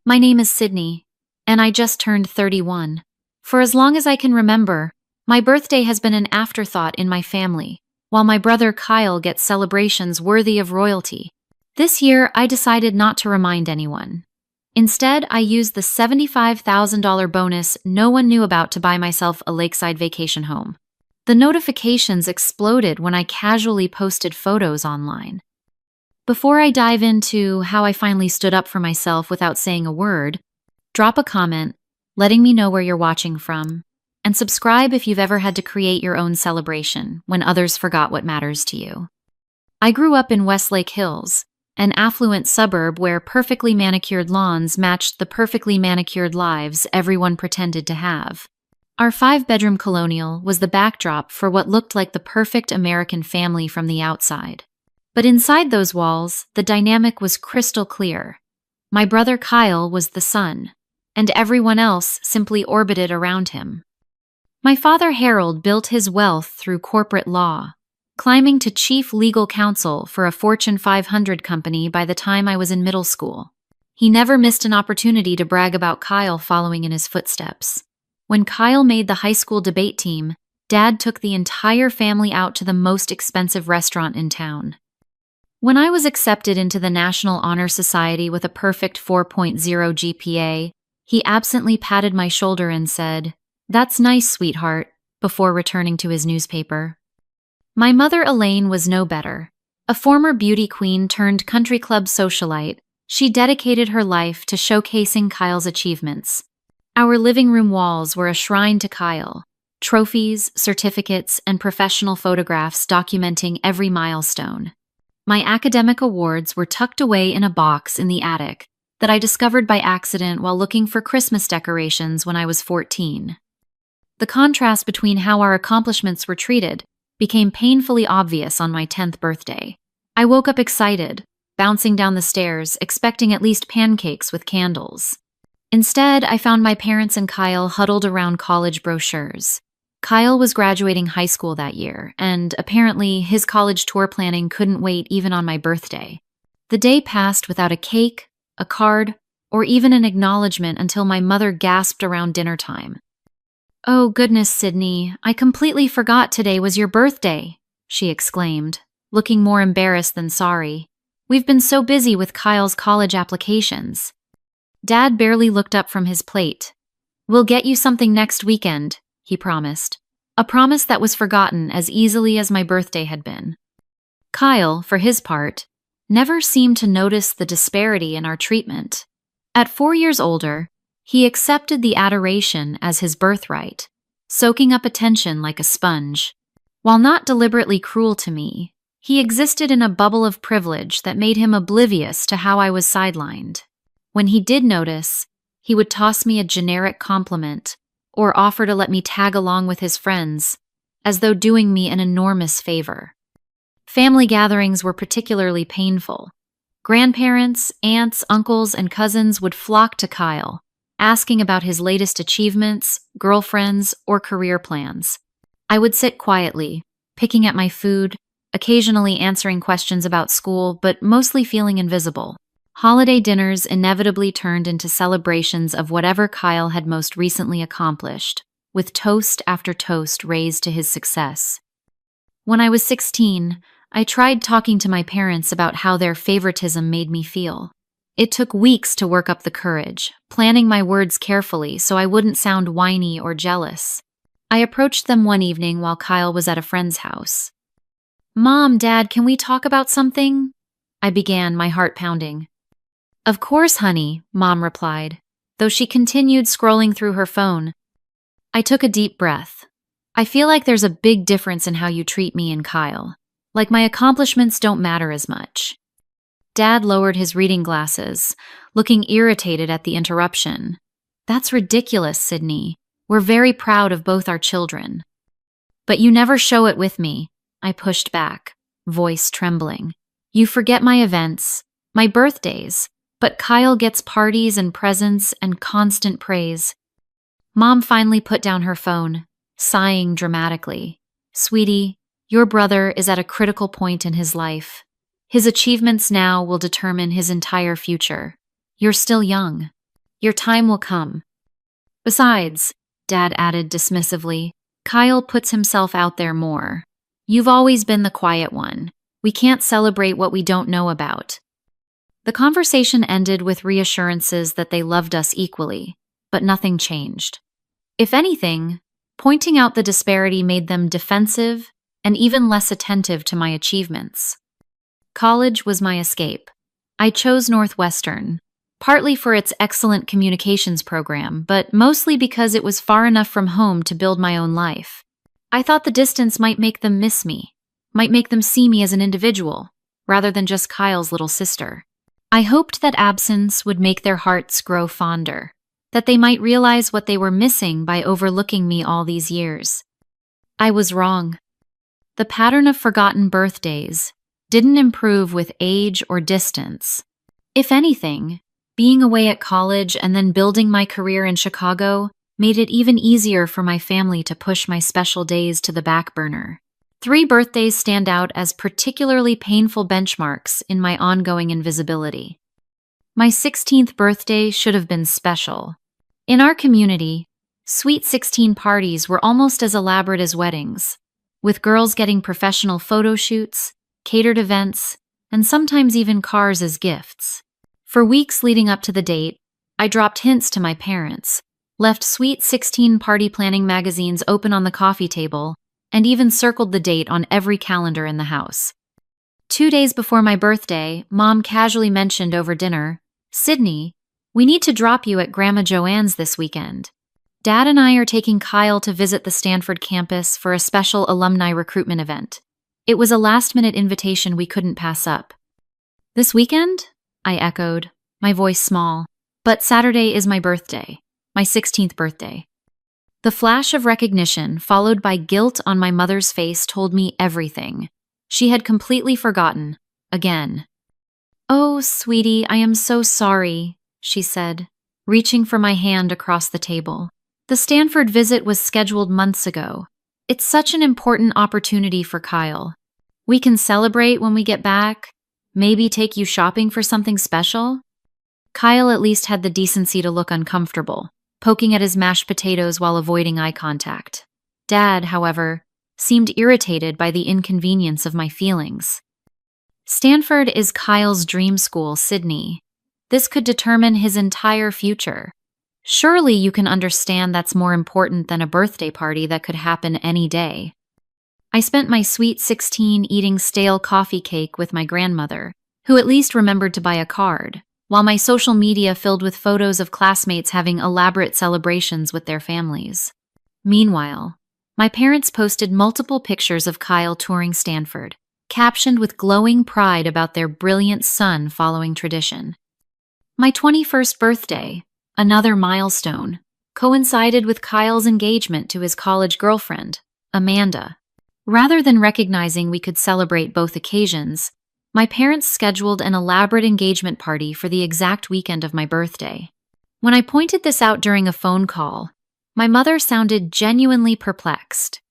My name is Sydney, and I just turned 31. For as long as I can remember, my birthday has been an afterthought in my family, while my brother Kyle gets celebrations worthy of royalty. This year, I decided not to remind anyone. Instead, I used the $75,000 bonus no one knew about to buy myself a lakeside vacation home. The notifications exploded when I casually posted photos online. Before I dive into how I finally stood up for myself without saying a word, drop a comment letting me know where you're watching from, and subscribe if you've ever had to create your own celebration when others forgot what matters to you. I grew up in Westlake Hills, an affluent suburb where perfectly manicured lawns matched the perfectly manicured lives everyone pretended to have. Our 5-bedroom colonial was the backdrop for what looked like the perfect American family from the outside. But inside those walls, the dynamic was crystal clear. My brother Kyle was the sun, and everyone else simply orbited around him. My father Harold built his wealth through corporate law, climbing to chief legal counsel for a Fortune 500 company by the time I was in middle school. He never missed an opportunity to brag about Kyle following in his footsteps. When Kyle made the high school debate team, Dad took the entire family out to the most expensive restaurant in town. When I was accepted into the National Honor Society with a perfect 4.0 GPA, he absently patted my shoulder and said, "That's nice, sweetheart," before returning to his newspaper. My mother Elaine was no better. A former beauty queen turned country club socialite, she dedicated her life to showcasing Kyle's achievements. Our living room walls were a shrine to Kyle, trophies, certificates, and professional photographs documenting every milestone. My academic awards were tucked away in a box in the attic that I discovered by accident while looking for Christmas decorations when I was 14. The contrast between how our accomplishments were treated became painfully obvious on my 10th birthday. I woke up excited, bouncing down the stairs, expecting at least pancakes with candles. Instead, I found my parents and Kyle huddled around college brochures. Kyle was graduating high school that year, and apparently his college tour planning couldn't wait even on my birthday. The day passed without a cake, a card, or even an acknowledgement until my mother gasped around dinner time. "Oh goodness, Sydney, I completely forgot today was your birthday," she exclaimed, looking more embarrassed than sorry. "We've been so busy with Kyle's college applications." Dad barely looked up from his plate. "We'll get you something next weekend," he promised. A promise that was forgotten as easily as my birthday had been. Kyle, for his part, never seemed to notice the disparity in our treatment. At 4 years older, he accepted the adoration as his birthright, soaking up attention like a sponge. While not deliberately cruel to me, he existed in a bubble of privilege that made him oblivious to how I was sidelined. When he did notice, he would toss me a generic compliment or offer to let me tag along with his friends, as though doing me an enormous favor. Family gatherings were particularly painful. Grandparents, aunts, uncles, and cousins would flock to Kyle, asking about his latest achievements, girlfriends, or career plans. I would sit quietly, picking at my food, occasionally answering questions about school, but mostly feeling invisible. Holiday dinners inevitably turned into celebrations of whatever Kyle had most recently accomplished, with toast after toast raised to his success. When I was 16, I tried talking to my parents about how their favoritism made me feel. It took weeks to work up the courage, planning my words carefully so I wouldn't sound whiny or jealous. I approached them one evening while Kyle was at a friend's house. "Mom, Dad, can we talk about something?" I began, my heart pounding. "Of course, honey," Mom replied, though she continued scrolling through her phone. I took a deep breath. "I feel like there's a big difference in how you treat me and Kyle. Like my accomplishments don't matter as much." Dad lowered his reading glasses, looking irritated at the interruption. "That's ridiculous, Sydney. We're very proud of both our children." "But you never show it with me," I pushed back, voice trembling. "You forget my events, my birthdays, but Kyle gets parties and presents and constant praise." Mom finally put down her phone, sighing dramatically. "Sweetie, your brother is at a critical point in his life. His achievements now will determine his entire future. You're still young." Your time will come. Besides, Dad added dismissively, Kyle puts himself out there more. You've always been the quiet one. We can't celebrate what we don't know about. The conversation ended with reassurances that they loved us equally, but nothing changed. If anything, pointing out the disparity made them defensive and even less attentive to my achievements. College was my escape. I chose Northwestern, partly for its excellent communications program, but mostly because it was far enough from home to build my own life. I thought the distance might make them miss me, might make them see me as an individual, rather than just Kyle's little sister. I hoped that absence would make their hearts grow fonder, that they might realize what they were missing by overlooking me all these years. I was wrong. The pattern of forgotten birthdays didn't improve with age or distance. If anything, being away at college and then building my career in Chicago made it even easier for my family to push my special days to the back burner. 3 birthdays stand out as particularly painful benchmarks in my ongoing invisibility. My 16th birthday should have been special. In our community, Sweet 16 parties were almost as elaborate as weddings, with girls getting professional photo shoots, catered events, and sometimes even cars as gifts. For weeks leading up to the date, I dropped hints to my parents, left Sweet 16 party planning magazines open on the coffee table, and even circled the date on every calendar in the house. 2 days before my birthday, Mom casually mentioned over dinner, "Sydney, we need to drop you at Grandma Joanne's this weekend. Dad and I are taking Kyle to visit the Stanford campus for a special alumni recruitment event. It was a last-minute invitation we couldn't pass up." "This weekend?" I echoed, my voice small. "But Saturday is my birthday, my 16th birthday." The flash of recognition, followed by guilt on my mother's face, told me everything. She had completely forgotten, again. "Oh, sweetie, I am so sorry," she said, reaching for my hand across the table. "The Stanford visit was scheduled months ago. It's such an important opportunity for Kyle. We can celebrate when we get back, maybe take you shopping for something special." Kyle at least had the decency to look uncomfortable, poking at his mashed potatoes while avoiding eye contact. Dad, however, seemed irritated by the inconvenience of my feelings. "Stanford is Kyle's dream school, Sydney. This could determine his entire future. Surely you can understand that's more important than a birthday party that could happen any day." I spent my Sweet 16 eating stale coffee cake with my grandmother, who at least remembered to buy a card, while my social media filled with photos of classmates having elaborate celebrations with their families. Meanwhile, my parents posted multiple pictures of Kyle touring Stanford, captioned with glowing pride about their brilliant son following tradition. My 21st birthday, another milestone, coincided with Kyle's engagement to his college girlfriend, Amanda. Rather than recognizing we could celebrate both occasions, my parents scheduled an elaborate engagement party for the exact weekend of my birthday. When I pointed this out during a phone call, my mother sounded genuinely perplexed.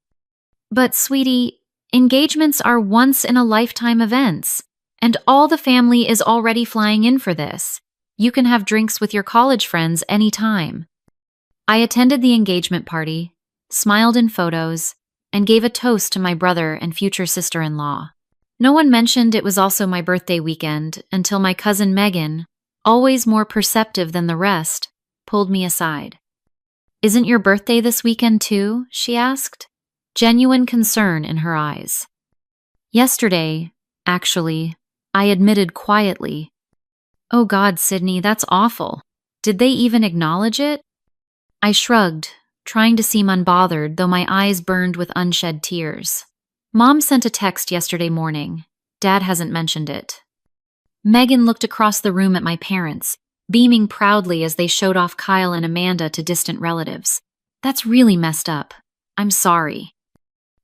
"But sweetie, engagements are once-in-a-lifetime events, and all the family is already flying in for this. You can have drinks with your college friends anytime." I attended the engagement party, smiled in photos, and gave a toast to my brother and future sister-in-law. No one mentioned it was also my birthday weekend until my cousin Megan, always more perceptive than the rest, pulled me aside. "Isn't your birthday this weekend too?" she asked, genuine concern in her eyes. "Yesterday, actually," I admitted quietly. "Oh God, Sydney, that's awful. Did they even acknowledge it?" I shrugged, trying to seem unbothered, though my eyes burned with unshed tears. "Mom sent a text yesterday morning. Dad hasn't mentioned it." Megan looked across the room at my parents, beaming proudly as they showed off Kyle and Amanda to distant relatives. "That's really messed up. I'm sorry."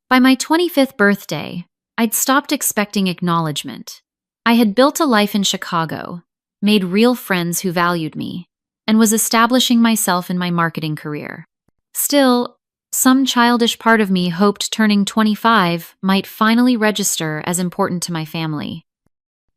By my 25th birthday, I'd stopped expecting acknowledgement. I had built a life in Chicago, made real friends who valued me, and was establishing myself in my marketing career. Still, some childish part of me hoped turning 25 might finally register as important to my family.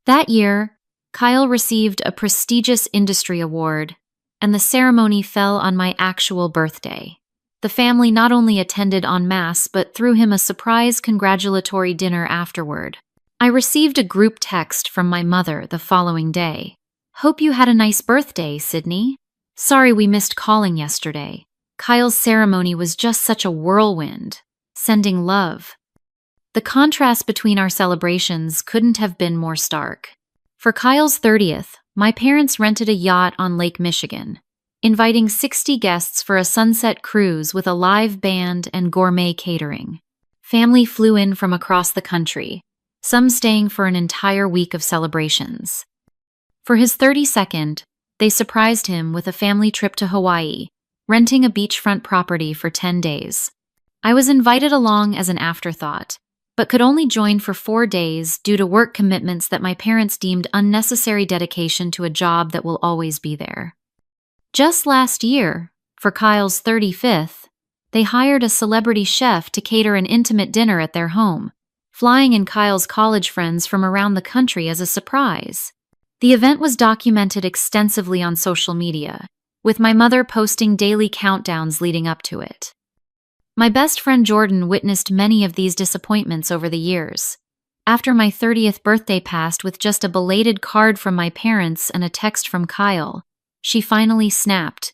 That year, Kyle received a prestigious industry award, and the ceremony fell on my actual birthday. The family not only attended en masse but threw him a surprise congratulatory dinner afterward. I received a group text from my mother the following day. "Hope you had a nice birthday, Sydney. Sorry we missed calling yesterday. Kyle's ceremony was just such a whirlwind. Sending love." The contrast between our celebrations couldn't have been more stark. For Kyle's 30th, my parents rented a yacht on Lake Michigan, inviting 60 guests for a sunset cruise with a live band and gourmet catering. Family flew in from across the country, some staying for an entire week of celebrations. For his 32nd, they surprised him with a family trip to Hawaii, renting a beachfront property for 10 days. I was invited along as an afterthought, but could only join for 4 days due to work commitments that my parents deemed unnecessary dedication to a job that will always be there. Just last year, for Kyle's 35th, they hired a celebrity chef to cater an intimate dinner at their home, flying in Kyle's college friends from around the country as a surprise. The event was documented extensively on social media, with my mother posting daily countdowns leading up to it. My best friend Jordan witnessed many of these disappointments over the years. After my 30th birthday passed with just a belated card from my parents and a text from Kyle, she finally snapped.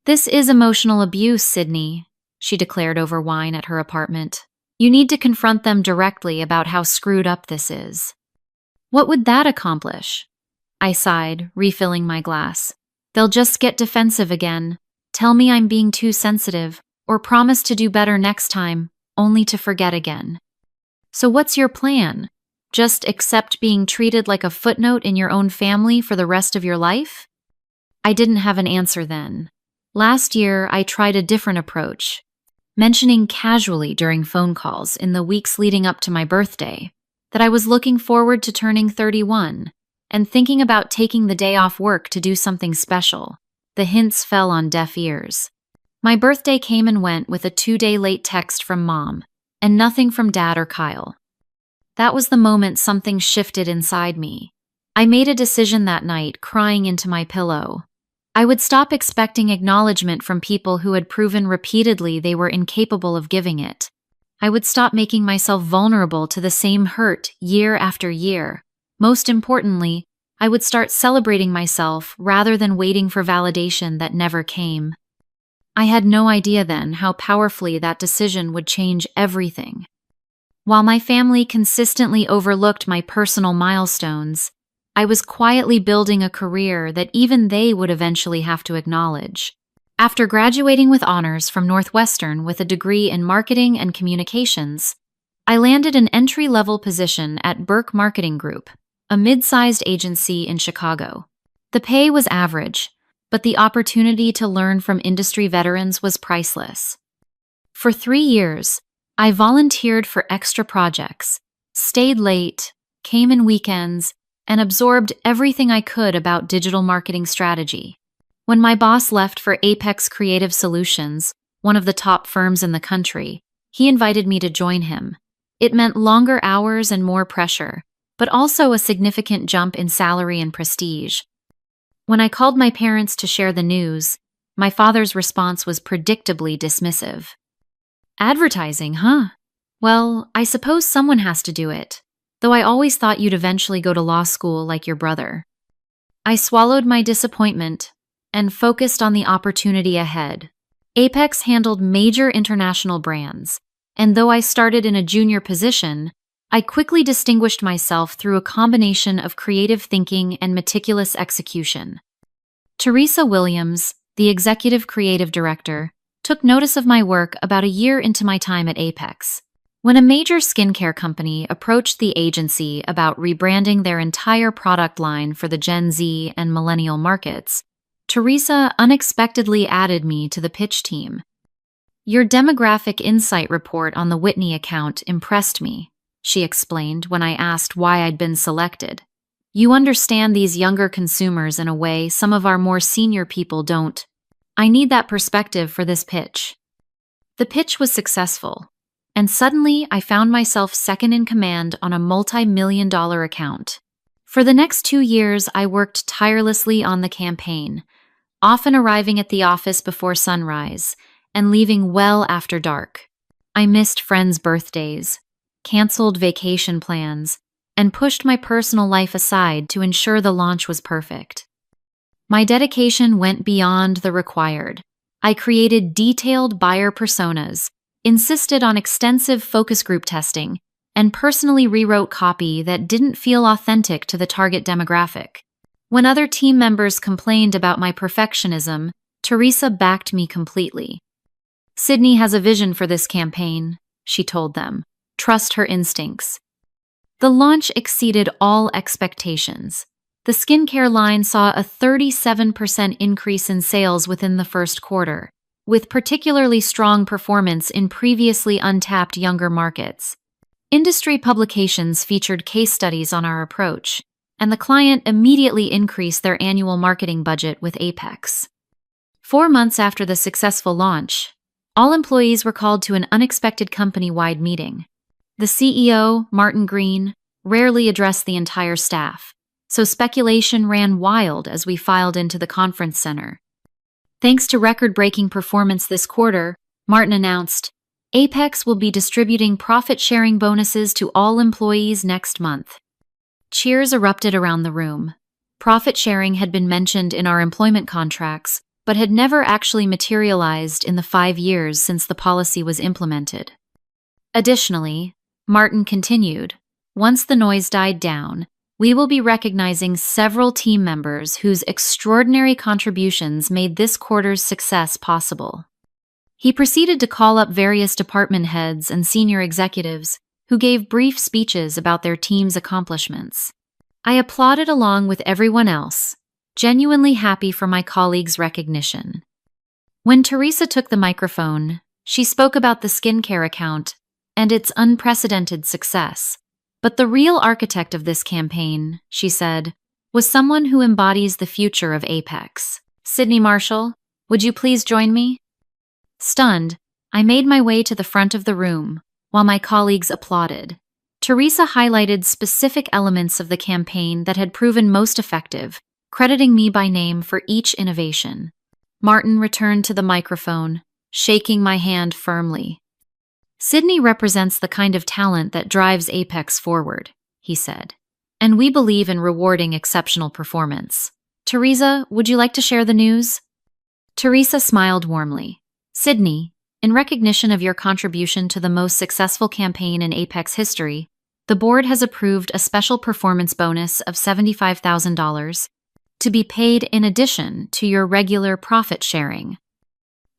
"This is emotional abuse, Sydney," she declared over wine at her apartment. "You need to confront them directly about how screwed up this is." "What would that accomplish?" I sighed, refilling my glass. "They'll just get defensive again, tell me I'm being too sensitive, or promise to do better next time, only to forget again." "So what's your plan? Just accept being treated like a footnote in your own family for the rest of your life?" I didn't have an answer then. Last year, I tried a different approach, mentioning casually during phone calls in the weeks leading up to my birthday that I was looking forward to turning 31 and thinking about taking the day off work to do something special. The hints fell on deaf ears. My birthday came and went with a 2-day late text from Mom, and nothing from Dad or Kyle. That was the moment something shifted inside me. I made a decision that night, crying into my pillow. I would stop expecting acknowledgement from people who had proven repeatedly they were incapable of giving it. I would stop making myself vulnerable to the same hurt year after year. Most importantly, I would start celebrating myself rather than waiting for validation that never came. I had no idea then how powerfully that decision would change everything. While my family consistently overlooked my personal milestones, I was quietly building a career that even they would eventually have to acknowledge. After graduating with honors from Northwestern with a degree in marketing and communications, I landed an entry-level position at Burke Marketing Group, a mid-sized agency in Chicago. The pay was average, but the opportunity to learn from industry veterans was priceless. For 3 years, I volunteered for extra projects, stayed late, came in weekends, and absorbed everything I could about digital marketing strategy. When my boss left for Apex Creative Solutions, one of the top firms in the country, he invited me to join him. It meant longer hours and more pressure, but also a significant jump in salary and prestige. When I called my parents to share the news, my father's response was predictably dismissive. "Advertising, huh? Well, I suppose someone has to do it, though I always thought you'd eventually go to law school like your brother." I swallowed my disappointment and focused on the opportunity ahead. Apex handled major international brands, and though I started in a junior position, I quickly distinguished myself through a combination of creative thinking and meticulous execution. Teresa Williams, the executive creative director, took notice of my work about a year into my time at Apex. When a major skincare company approached the agency about rebranding their entire product line for the Gen Z and millennial markets, Teresa unexpectedly added me to the pitch team. "Your demographic insight report on the Whitney account impressed me," she explained when I asked why I'd been selected. "You understand these younger consumers in a way some of our more senior people don't. I need that perspective for this pitch." The pitch was successful, and suddenly I found myself second in command on a multi-million-dollar account. For the next 2 years, I worked tirelessly on the campaign, often arriving at the office before sunrise and leaving well after dark. I missed friends' birthdays, canceled vacation plans, and pushed my personal life aside to ensure the launch was perfect. My dedication went beyond the required. I created detailed buyer personas, insisted on extensive focus group testing, and personally rewrote copy that didn't feel authentic to the target demographic. When other team members complained about my perfectionism, Teresa backed me completely. "Sydney has a vision for this campaign," she told them. "Trust her instincts." The launch exceeded all expectations. The skincare line saw a 37% increase in sales within the first quarter, with particularly strong performance in previously untapped younger markets. Industry publications featured case studies on our approach, and the client immediately increased their annual marketing budget with Apex. 4 months after the successful launch, all employees were called to an unexpected company-wide meeting. The CEO, Martin Green, rarely addressed the entire staff, so speculation ran wild as we filed into the conference center. Thanks to record-breaking performance this quarter, Martin announced, Apex will be distributing profit-sharing bonuses to all employees next month. Cheers erupted around the room. Profit sharing had been mentioned in our employment contracts, but had never actually materialized in the 5 years since the policy was implemented. Additionally, Martin continued, once the noise died down, we will be recognizing several team members whose extraordinary contributions made this quarter's success possible. He proceeded to call up various department heads and senior executives who gave brief speeches about their team's accomplishments. I applauded along with everyone else, genuinely happy for my colleagues' recognition. When Teresa took the microphone, she spoke about the skincare account and its unprecedented success. But the real architect of this campaign, she said, was someone who embodies the future of Apex. Sydney Marshall, would you please join me? Stunned, I made my way to the front of the room, while my colleagues applauded. Teresa highlighted specific elements of the campaign that had proven most effective, crediting me by name for each innovation. Martin returned to the microphone, shaking my hand firmly. Sydney represents the kind of talent that drives Apex forward, he said, and we believe in rewarding exceptional performance. Teresa, would you like to share the news? Teresa smiled warmly. Sydney, in recognition of your contribution to the most successful campaign in Apex history, the board has approved a special performance bonus of $75,000 to be paid in addition to your regular profit sharing.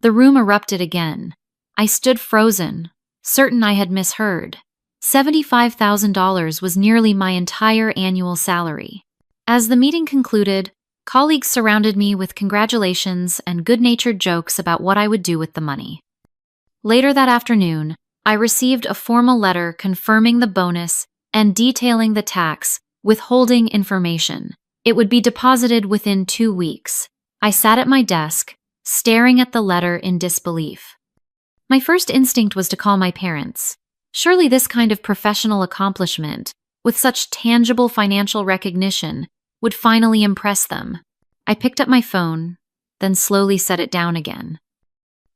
The room erupted again. I stood frozen, certain I had misheard. $75,000 was nearly my entire annual salary. As the meeting concluded, colleagues surrounded me with congratulations and good-natured jokes about what I would do with the money. Later that afternoon, I received a formal letter confirming the bonus and detailing the tax withholding information. It would be deposited within 2 weeks. I sat at my desk, staring at the letter in disbelief. My first instinct was to call my parents. Surely this kind of professional accomplishment, with such tangible financial recognition, would finally impress them. I picked up my phone, then slowly set it down again.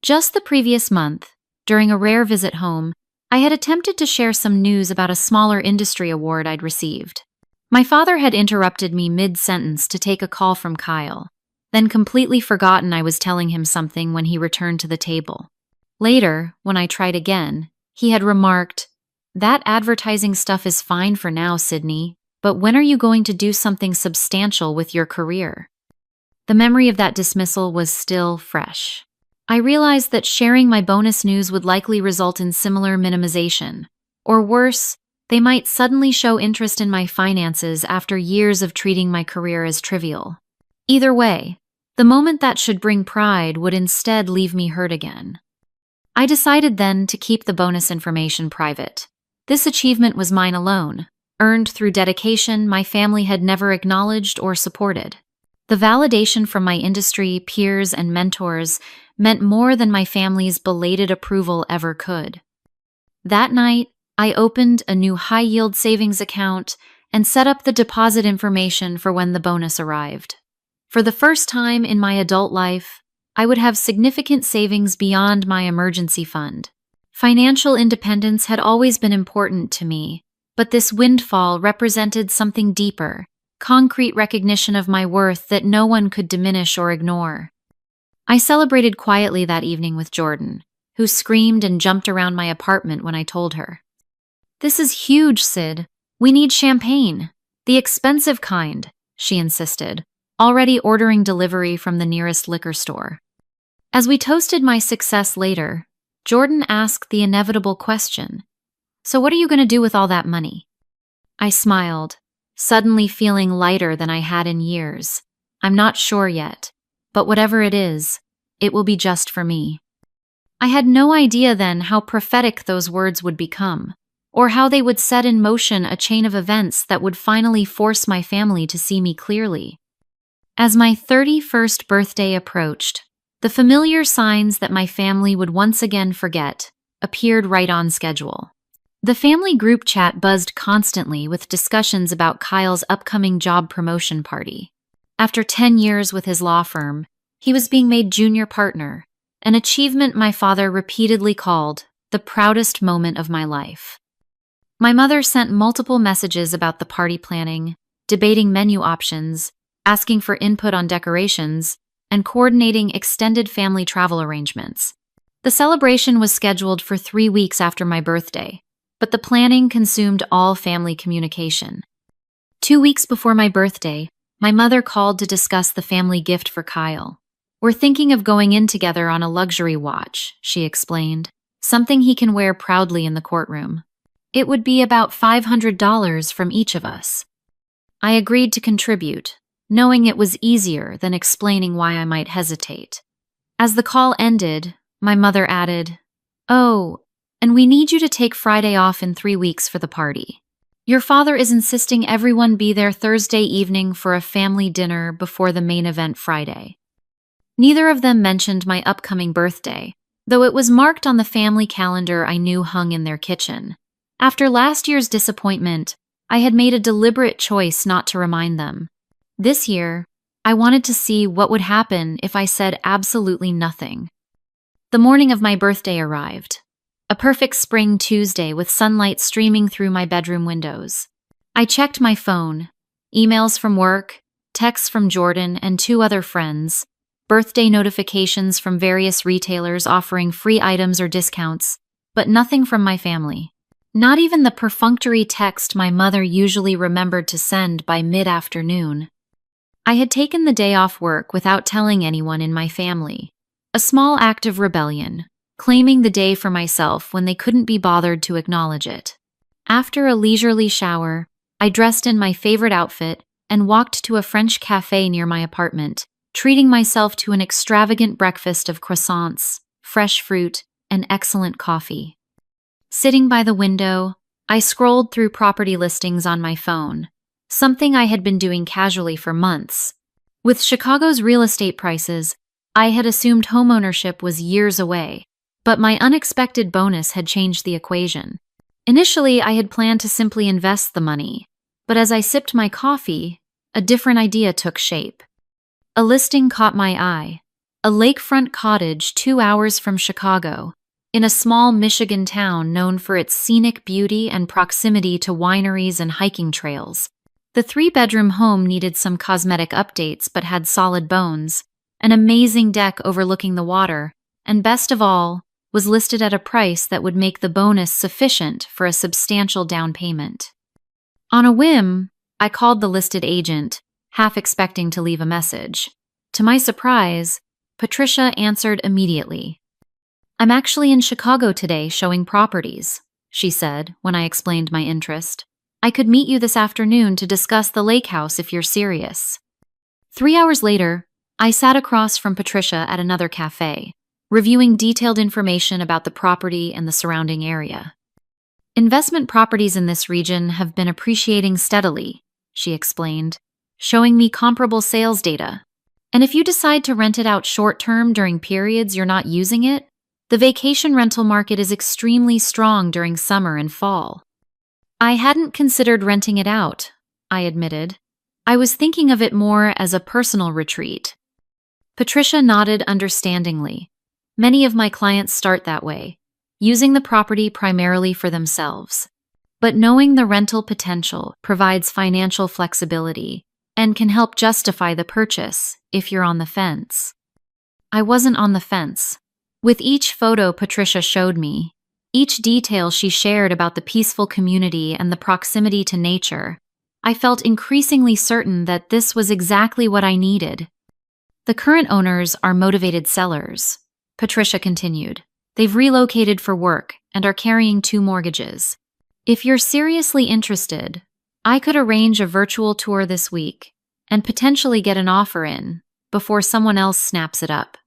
Just the previous month, during a rare visit home, I had attempted to share some news about a smaller industry award I'd received. My father had interrupted me mid-sentence to take a call from Kyle, then completely forgotten I was telling him something when he returned to the table. Later, when I tried again, he had remarked, "That advertising stuff is fine for now, Sydney, but when are you going to do something substantial with your career?" The memory of that dismissal was still fresh. I realized that sharing my bonus news would likely result in similar minimization. Or worse, they might suddenly show interest in my finances after years of treating my career as trivial. Either way, the moment that should bring pride would instead leave me hurt again. I decided then to keep the bonus information private. This achievement was mine alone, earned through dedication my family had never acknowledged or supported. The validation from my industry, peers, and mentors meant more than my family's belated approval ever could. That night, I opened a new high-yield savings account and set up the deposit information for when the bonus arrived. For the first time in my adult life, I would have significant savings beyond my emergency fund. Financial independence had always been important to me, but this windfall represented something deeper, concrete recognition of my worth that no one could diminish or ignore. I celebrated quietly that evening with Jordan, who screamed and jumped around my apartment when I told her. "This is huge, Sid. We need champagne. The expensive kind," she insisted, already ordering delivery from the nearest liquor store. As we toasted my success later, Jordan asked the inevitable question, "So what are you going to do with all that money?" I smiled, suddenly feeling lighter than I had in years. "I'm not sure yet, but whatever it is, it will be just for me." I had no idea then how prophetic those words would become, or how they would set in motion a chain of events that would finally force my family to see me clearly. As my 31st birthday approached, the familiar signs that my family would once again forget appeared right on schedule. The family group chat buzzed constantly with discussions about Kyle's upcoming job promotion party. After 10 years with his law firm, he was being made junior partner, an achievement my father repeatedly called the proudest moment of my life. My mother sent multiple messages about the party planning, debating menu options, asking for input on decorations, and coordinating extended family travel arrangements. The celebration was scheduled for 3 weeks after my birthday, but the planning consumed all family communication. 2 weeks before my birthday, my mother called to discuss the family gift for Kyle. "We're thinking of going in together on a luxury watch," she explained, "something he can wear proudly in the courtroom. It would be about $500 from each of us." I agreed to contribute, knowing it was easier than explaining why I might hesitate. As the call ended, my mother added, "Oh, and we need you to take Friday off in 3 weeks for the party. Your father is insisting everyone be there Thursday evening for a family dinner before the main event Friday." Neither of them mentioned my upcoming birthday, though it was marked on the family calendar I knew hung in their kitchen. After last year's disappointment, I had made a deliberate choice not to remind them. This year, I wanted to see what would happen if I said absolutely nothing. The morning of my birthday arrived. A perfect spring Tuesday with sunlight streaming through my bedroom windows. I checked my phone, emails from work, texts from Jordan and 2 other friends, birthday notifications from various retailers offering free items or discounts, but nothing from my family. Not even the perfunctory text my mother usually remembered to send by mid-afternoon. I had taken the day off work without telling anyone in my family, a small act of rebellion, claiming the day for myself when they couldn't be bothered to acknowledge it. After a leisurely shower, I dressed in my favorite outfit and walked to a French cafe near my apartment, treating myself to an extravagant breakfast of croissants, fresh fruit, and excellent coffee. Sitting by the window, I scrolled through property listings on my phone, something I had been doing casually for months. With Chicago's real estate prices, I had assumed homeownership was years away, but my unexpected bonus had changed the equation. Initially, I had planned to simply invest the money, but as I sipped my coffee, a different idea took shape. A listing caught my eye, a lakefront cottage 2 hours from Chicago, in a small Michigan town known for its scenic beauty and proximity to wineries and hiking trails. The 3-bedroom home needed some cosmetic updates but had solid bones, an amazing deck overlooking the water, and best of all, was listed at a price that would make the bonus sufficient for a substantial down payment. On a whim, I called the listed agent, half expecting to leave a message. To my surprise, Patricia answered immediately. "I'm actually in Chicago today showing properties," she said when I explained my interest. "I could meet you this afternoon to discuss the lake house if you're serious." 3 hours later, I sat across from Patricia at another cafe, reviewing detailed information about the property and the surrounding area. "Investment properties in this region have been appreciating steadily," she explained, showing me comparable sales data. "And if you decide to rent it out short-term during periods you're not using it, the vacation rental market is extremely strong during summer and fall." I hadn't considered renting it out, I admitted. I was thinking of it more as a personal retreat. Patricia nodded understandingly. Many of my clients start that way, using the property primarily for themselves. But knowing the rental potential provides financial flexibility and can help justify the purchase if you're on the fence. I wasn't on the fence. With each photo Patricia showed me, each detail she shared about the peaceful community and the proximity to nature, I felt increasingly certain that this was exactly what I needed. The current owners are motivated sellers, Patricia continued. They've relocated for work and are carrying 2 mortgages. If you're seriously interested, I could arrange a virtual tour this week and potentially get an offer in before someone else snaps it up.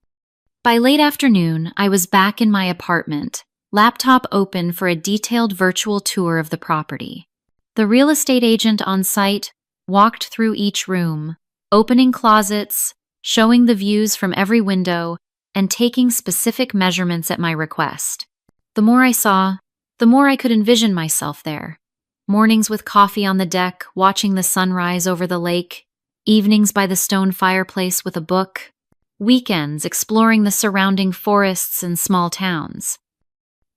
By late afternoon, I was back in my apartment, laptop open for a detailed virtual tour of the property. The real estate agent on site walked through each room, opening closets, showing the views from every window, and taking specific measurements at my request. The more I saw, the more I could envision myself there. Mornings with coffee on the deck, watching the sunrise over the lake, evenings by the stone fireplace with a book, weekends exploring the surrounding forests and small towns.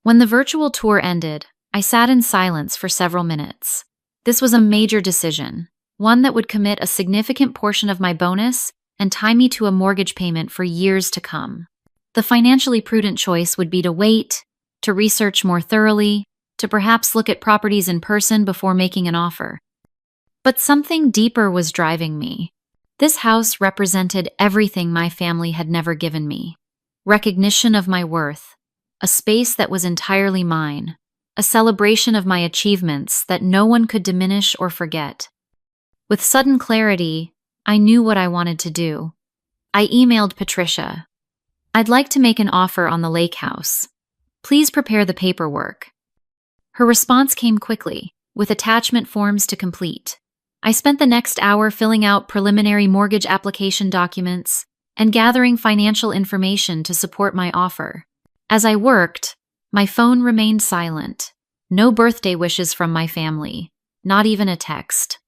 When the virtual tour ended, I sat in silence for several minutes. This was a major decision, one that would commit a significant portion of my bonus and tie me to a mortgage payment for years to come. The financially prudent choice would be to wait, to research more thoroughly, to perhaps look at properties in person before making an offer. But something deeper was driving me. This house represented everything my family had never given me. Recognition of my worth, a space that was entirely mine, a celebration of my achievements that no one could diminish or forget. With sudden clarity, I knew what I wanted to do. I emailed Patricia. I'd like to make an offer on the lake house. Please prepare the paperwork. Her response came quickly, with attachment forms to complete. I spent the next hour filling out preliminary mortgage application documents and gathering financial information to support my offer. As I worked, my phone remained silent. No birthday wishes from my family, not even a text.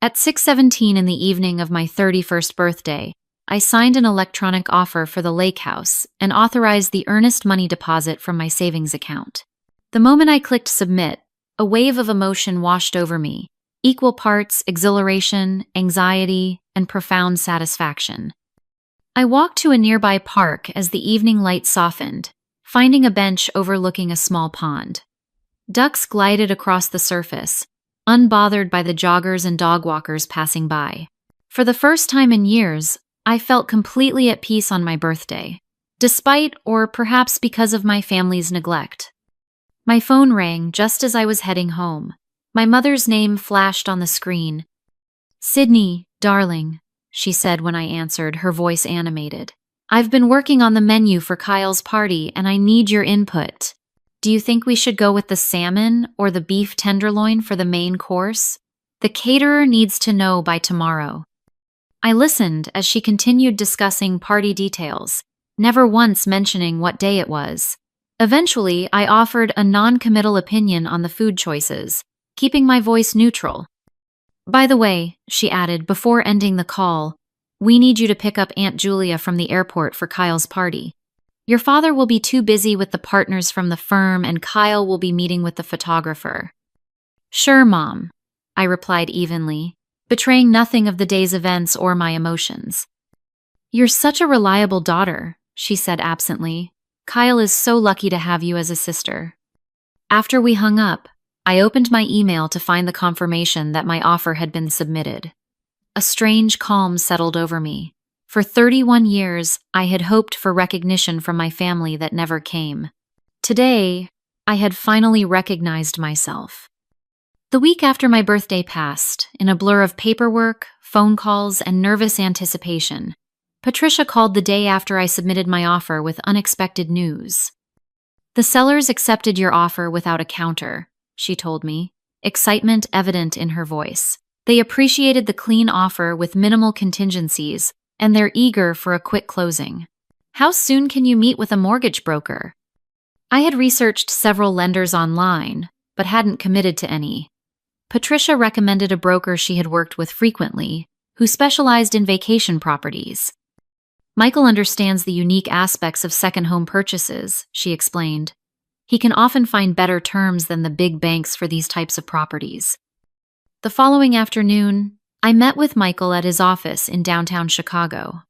At 6:17 in the evening of my 31st birthday, I signed an electronic offer for the lake house and authorized the earnest money deposit from my savings account. The moment I clicked submit, a wave of emotion washed over me, equal parts exhilaration, anxiety, and profound satisfaction. I walked to a nearby park as the evening light softened, finding a bench overlooking a small pond. Ducks glided across the surface, unbothered by the joggers and dog walkers passing by. For the first time in years, I felt completely at peace on my birthday, despite or perhaps because of my family's neglect. My phone rang just as I was heading home. My mother's name flashed on the screen. "Sydney, darling," she said when I answered, her voice animated. "I've been working on the menu for Kyle's party and I need your input. Do you think we should go with the salmon or the beef tenderloin for the main course? The caterer needs to know by tomorrow." I listened as she continued discussing party details, never once mentioning what day it was. Eventually, I offered a non-committal opinion on the food choices, keeping my voice neutral. "By the way," she added before ending the call, "we need you to pick up Aunt Julia from the airport for Kyle's party. Your father will be too busy with the partners from the firm and Kyle will be meeting with the photographer." "Sure, Mom," I replied evenly, betraying nothing of the day's events or my emotions. "You're such a reliable daughter," she said absently. "Kyle is so lucky to have you as a sister." After we hung up, I opened my email to find the confirmation that my offer had been submitted. A strange calm settled over me. For 31 years, I had hoped for recognition from my family that never came. Today, I had finally recognized myself. The week after my birthday passed, in a blur of paperwork, phone calls, and nervous anticipation, Patricia called the day after I submitted my offer with unexpected news. "The sellers accepted your offer without a counter," she told me, excitement evident in her voice. "They appreciated the clean offer with minimal contingencies, and they're eager for a quick closing. How soon can you meet with a mortgage broker?" I had researched several lenders online, but hadn't committed to any. Patricia recommended a broker she had worked with frequently, who specialized in vacation properties. Michael understands the unique aspects of second home purchases, she explained. He can often find better terms than the big banks for these types of properties. The following afternoon, I met with Michael at his office in downtown Chicago.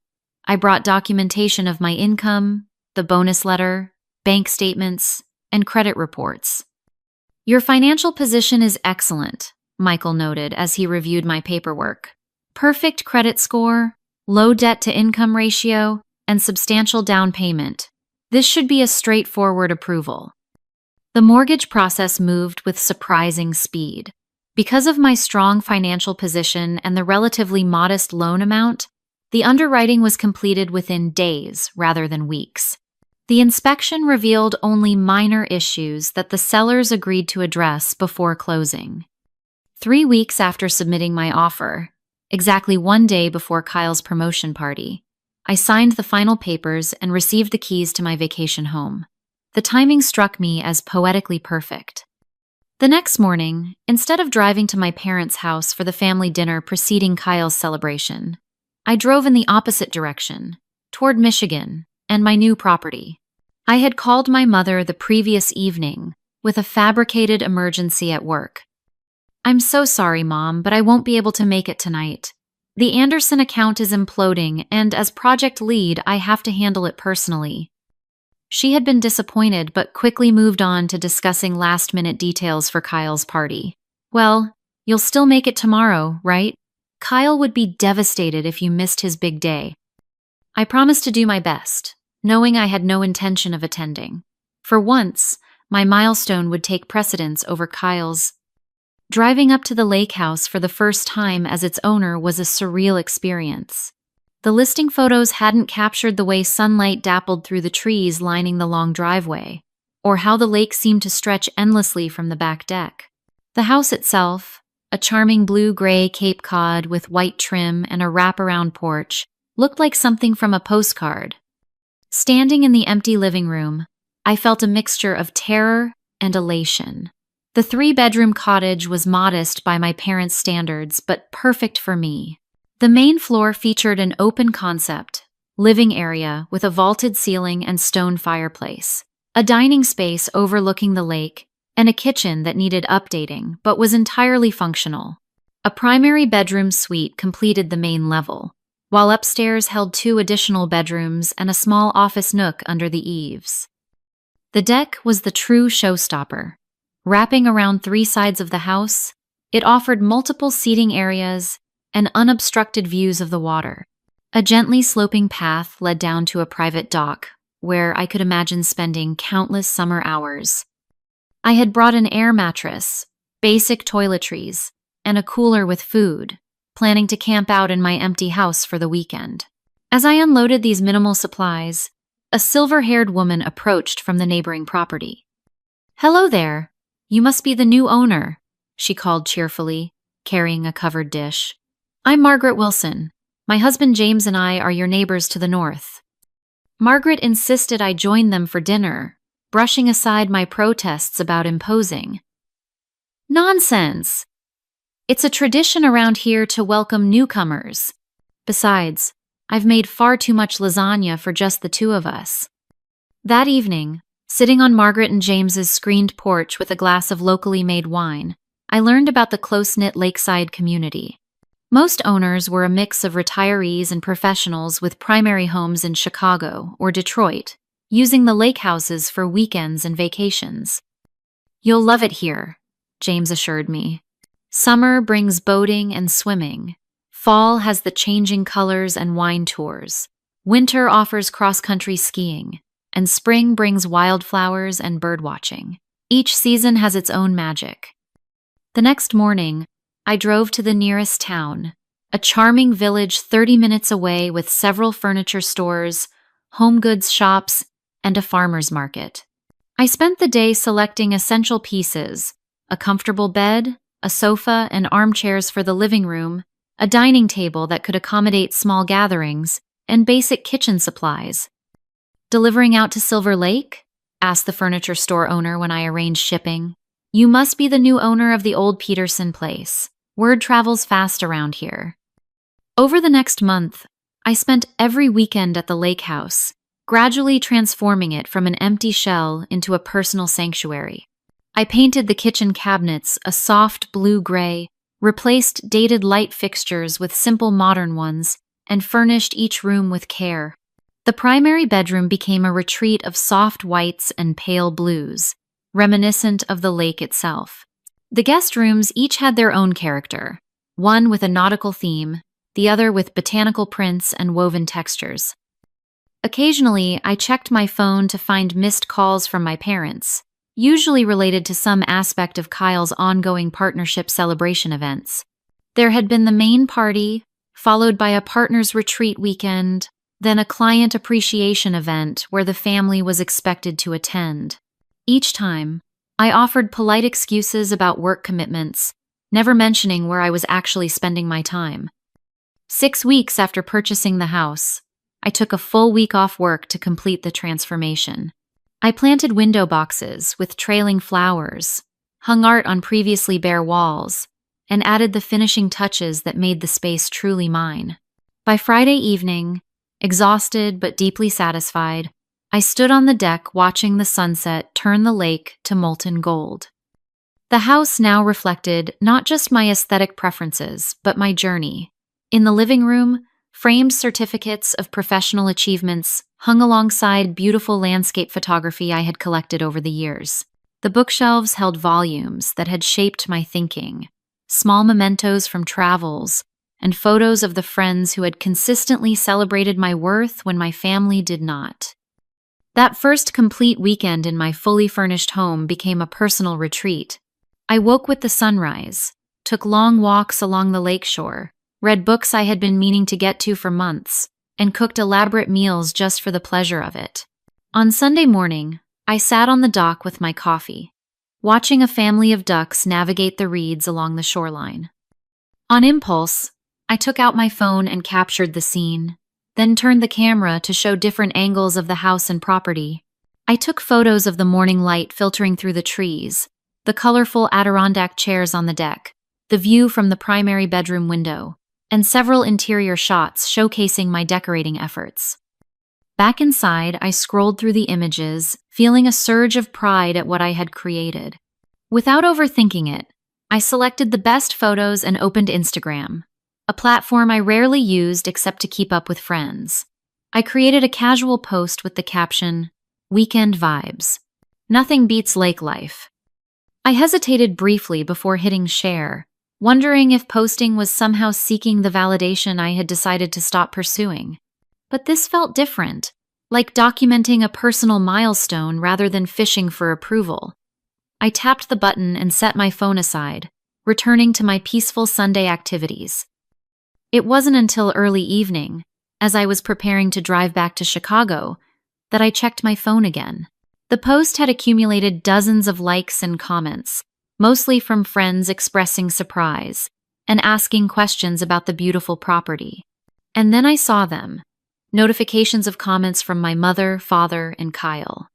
I brought documentation of my income, the bonus letter, bank statements, and credit reports. Your financial position is excellent, Michael noted as he reviewed my paperwork. Perfect credit score, low debt-to-income ratio, and substantial down payment. This should be a straightforward approval. The mortgage process moved with surprising speed. Because of my strong financial position and the relatively modest loan amount, the underwriting was completed within days rather than weeks. The inspection revealed only minor issues that the sellers agreed to address before closing. 3 weeks after submitting my offer, exactly 1 day before Kyle's promotion party, I signed the final papers and received the keys to my vacation home. The timing struck me as poetically perfect. The next morning, instead of driving to my parents' house for the family dinner preceding Kyle's celebration, I drove in the opposite direction, toward Michigan and my new property. I had called my mother the previous evening with a fabricated emergency at work. I'm so sorry, Mom, but I won't be able to make it tonight. The Anderson account is imploding, and as project lead, I have to handle it personally. She had been disappointed, but quickly moved on to discussing last-minute details for Kyle's party. Well, you'll still make it tomorrow, right? Kyle would be devastated if you missed his big day. I promised to do my best, knowing I had no intention of attending. For once, my milestone would take precedence over Kyle's. Driving up to the lake house for the first time as its owner was a surreal experience. The listing photos hadn't captured the way sunlight dappled through the trees lining the long driveway, or how the lake seemed to stretch endlessly from the back deck. The house itself, a charming blue-gray Cape Cod with white trim and a wraparound porch, looked like something from a postcard. Standing in the empty living room, I felt a mixture of terror and elation. The 3-bedroom cottage was modest by my parents' standards, but perfect for me. The main floor featured an open-concept living area with a vaulted ceiling and stone fireplace, a dining space overlooking the lake, and a kitchen that needed updating but was entirely functional. A primary bedroom suite completed the main level, while upstairs held 2 additional bedrooms and a small office nook under the eaves. The deck was the true showstopper. Wrapping around 3 sides of the house, it offered multiple seating areas and unobstructed views of the water. A gently sloping path led down to a private dock, where I could imagine spending countless summer hours. I had brought an air mattress, basic toiletries, and a cooler with food, planning to camp out in my empty house for the weekend. As I unloaded these minimal supplies, a silver-haired woman approached from the neighboring property. "Hello there. You must be the new owner," she called cheerfully, carrying a covered dish. "I'm Margaret Wilson. My husband James and I are your neighbors to the north." Margaret insisted I join them for dinner, brushing aside my protests about imposing. "Nonsense! It's a tradition around here to welcome newcomers. Besides, I've made far too much lasagna for just the 2 of us." That evening, sitting on Margaret and James's screened porch with a glass of locally made wine, I learned about the close-knit lakeside community. Most owners were a mix of retirees and professionals with primary homes in Chicago or Detroit, using the lake houses for weekends and vacations. "You'll love it here," James assured me. "Summer brings boating and swimming. Fall has the changing colors and wine tours. Winter offers cross-country skiing. And spring brings wildflowers and birdwatching. Each season has its own magic." The next morning, I drove to the nearest town, a charming village 30 minutes away with several furniture stores, home goods shops, and a farmer's market. I spent the day selecting essential pieces: a comfortable bed, a sofa and armchairs for the living room, a dining table that could accommodate small gatherings, and basic kitchen supplies. "Delivering out to Silver Lake?" asked the furniture store owner when I arranged shipping. You must be the new owner of the old Peterson place. Word travels fast around here. Over the next month, I spent every weekend at the lake house, gradually transforming it from an empty shell into a personal sanctuary. I painted the kitchen cabinets a soft blue-gray, replaced dated light fixtures with simple modern ones, and furnished each room with care. The primary bedroom became a retreat of soft whites and pale blues, reminiscent of the lake itself. The guest rooms each had their own character, one with a nautical theme, the other with botanical prints and woven textures. Occasionally, I checked my phone to find missed calls from my parents, usually related to some aspect of Kyle's ongoing partnership celebration events. There had been the main party, followed by a partner's retreat weekend, then a client appreciation event where the family was expected to attend. Each time, I offered polite excuses about work commitments, never mentioning where I was actually spending my time. 6 weeks after purchasing the house, I took a full week off work to complete the transformation. I planted window boxes with trailing flowers, hung art on previously bare walls, and added the finishing touches that made the space truly mine. By Friday evening, exhausted but deeply satisfied, I stood on the deck watching the sunset turn the lake to molten gold. The house now reflected not just my aesthetic preferences, but my journey. In the living room, framed certificates of professional achievements hung alongside beautiful landscape photography I had collected over the years. The bookshelves held volumes that had shaped my thinking, small mementos from travels, and photos of the friends who had consistently celebrated my worth when my family did not. That first complete weekend in my fully furnished home became a personal retreat. I woke with the sunrise, took long walks along the lakeshore, read books I had been meaning to get to for months, and cooked elaborate meals just for the pleasure of it. On Sunday morning, I sat on the dock with my coffee, watching a family of ducks navigate the reeds along the shoreline. On impulse, I took out my phone and captured the scene, then turned the camera to show different angles of the house and property. I took photos of the morning light filtering through the trees, the colorful Adirondack chairs on the deck, the view from the primary bedroom window, and several interior shots showcasing my decorating efforts. Back inside, I scrolled through the images, feeling a surge of pride at what I had created. Without overthinking it, I selected the best photos and opened Instagram, a platform I rarely used except to keep up with friends. I created a casual post with the caption, "Weekend Vibes. Nothing beats lake life." I hesitated briefly before hitting share, wondering if posting was somehow seeking the validation I had decided to stop pursuing. But this felt different, like documenting a personal milestone rather than fishing for approval. I tapped the button and set my phone aside, returning to my peaceful Sunday activities. It wasn't until early evening, as I was preparing to drive back to Chicago, that I checked my phone again. The post had accumulated dozens of likes and comments, mostly from friends expressing surprise and asking questions about the beautiful property. And then I saw them, notifications of comments from my mother, father, and Kyle.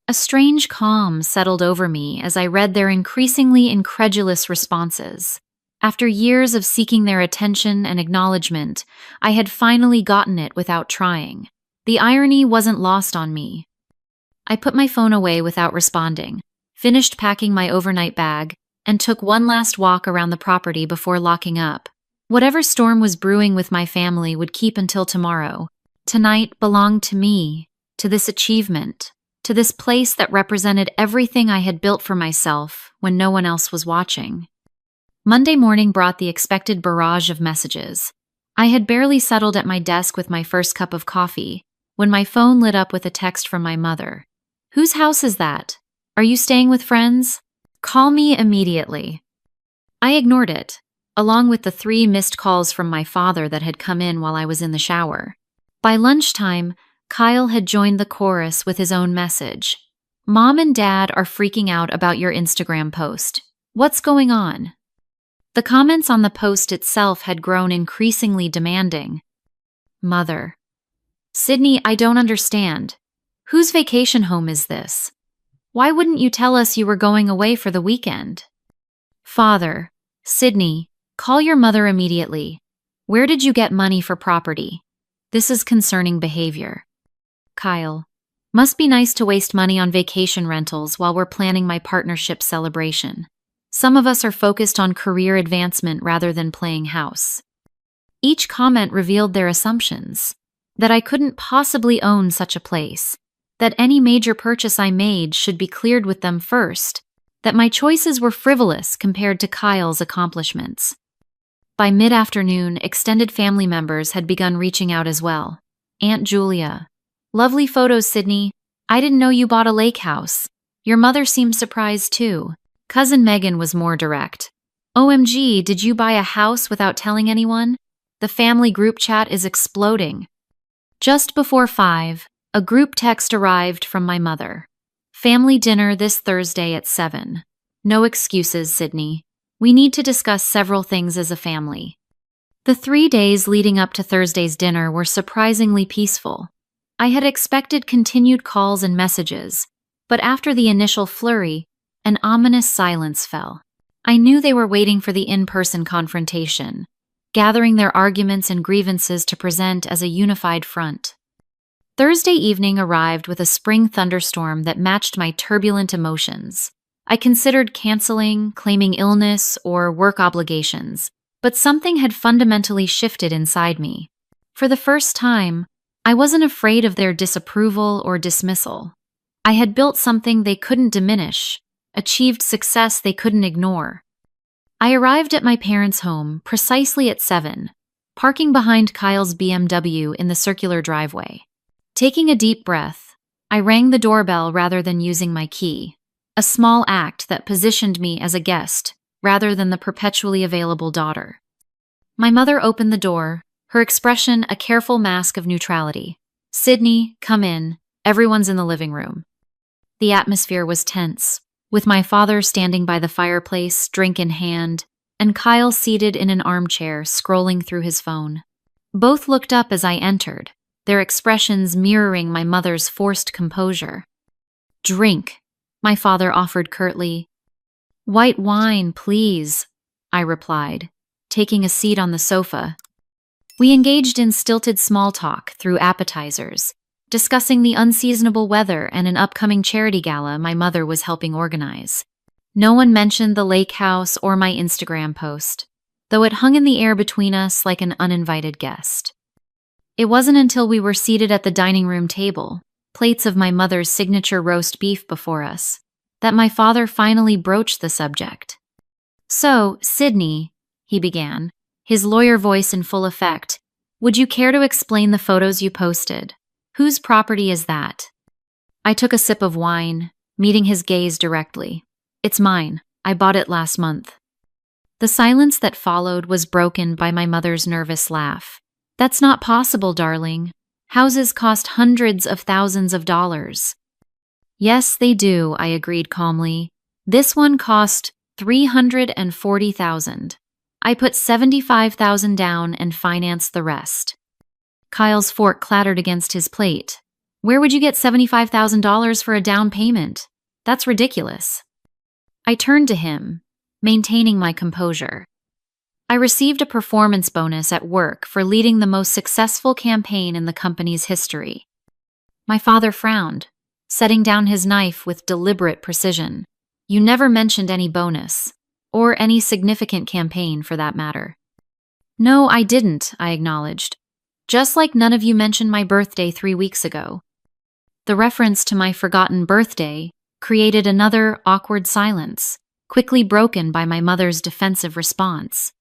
A strange calm settled over me as I read their increasingly incredulous responses. After years of seeking their attention and acknowledgement, I had finally gotten it without trying. The irony wasn't lost on me. I put my phone away without responding, finished packing my overnight bag, and took one last walk around the property before locking up. Whatever storm was brewing with my family would keep until tomorrow. Tonight belonged to me, to this achievement, to this place that represented everything I had built for myself when no one else was watching. Monday morning brought the expected barrage of messages. I had barely settled at my desk with my first cup of coffee when my phone lit up with a text from my mother. "Whose house is that? Are you staying with friends? Call me immediately." I ignored it, along with the 3 missed calls from my father that had come in while I was in the shower. By lunchtime, Kyle had joined the chorus with his own message. "Mom and Dad are freaking out about your Instagram post. What's going on?" The comments on the post itself had grown increasingly demanding. "Mother. Sydney, I don't understand. Whose vacation home is this? Why wouldn't you tell us you were going away for the weekend? Father, Sydney, call your mother immediately. Where did you get money for property? This is concerning behavior. Kyle, must be nice to waste money on vacation rentals while we're planning my partnership celebration. Some of us are focused on career advancement rather than playing house. Each comment revealed their assumptions. That I couldn't possibly own such a place. That any major purchase I made should be cleared with them first. That my choices were frivolous compared to Kyle's accomplishments. By mid-afternoon, extended family members had begun reaching out as well. Aunt Julia. Lovely photos, Sydney. I didn't know you bought a lake house. Your mother seemed surprised too. Cousin Megan was more direct. OMG, did you buy a house without telling anyone? The family group chat is exploding. Just before 5, a group text arrived from my mother. Family dinner this Thursday at 7. No excuses, Sydney. We need to discuss several things as a family. The 3 days leading up to Thursday's dinner were surprisingly peaceful. I had expected continued calls and messages, but after the initial flurry, an ominous silence fell. I knew they were waiting for the in-person confrontation, gathering their arguments and grievances to present as a unified front. Thursday evening arrived with a spring thunderstorm that matched my turbulent emotions. I considered canceling, claiming illness, or work obligations, but something had fundamentally shifted inside me. For the first time, I wasn't afraid of their disapproval or dismissal. I had built something they couldn't diminish, achieved success they couldn't ignore. I arrived at my parents' home precisely at 7, parking behind Kyle's BMW in the circular driveway. Taking a deep breath, I rang the doorbell rather than using my key, a small act that positioned me as a guest rather than the perpetually available daughter. My mother opened the door, her expression a careful mask of neutrality. Sydney, come in. Everyone's in the living room. The atmosphere was tense, with my father standing by the fireplace, drink in hand, and Kyle seated in an armchair, scrolling through his phone. Both looked up as I entered, their expressions mirroring my mother's forced composure. Drink, my father offered curtly. White wine, please, I replied, taking a seat on the sofa. We engaged in stilted small talk through appetizers, discussing the unseasonable weather and an upcoming charity gala my mother was helping organize. No one mentioned the lake house or my Instagram post, though it hung in the air between us like an uninvited guest. It wasn't until we were seated at the dining room table, plates of my mother's signature roast beef before us, that my father finally broached the subject. So, Sydney, he began, his lawyer voice in full effect, would you care to explain the photos you posted? Whose property is that? I took a sip of wine, meeting his gaze directly. It's mine. I bought it last month. The silence that followed was broken by my mother's nervous laugh. That's not possible, darling. Houses cost hundreds of thousands of dollars. Yes, they do, I agreed calmly. This one cost $340,000. I put $75,000 down and financed the rest. Kyle's fork clattered against his plate. Where would you get $75,000 for a down payment? That's ridiculous. I turned to him, maintaining my composure. I received a performance bonus at work for leading the most successful campaign in the company's history. My father frowned, setting down his knife with deliberate precision. You never mentioned any bonus, or any significant campaign for that matter. No, I didn't, I acknowledged. Just like none of you mentioned my birthday 3 weeks ago. The reference to my forgotten birthday created another awkward silence, quickly broken by my mother's defensive response.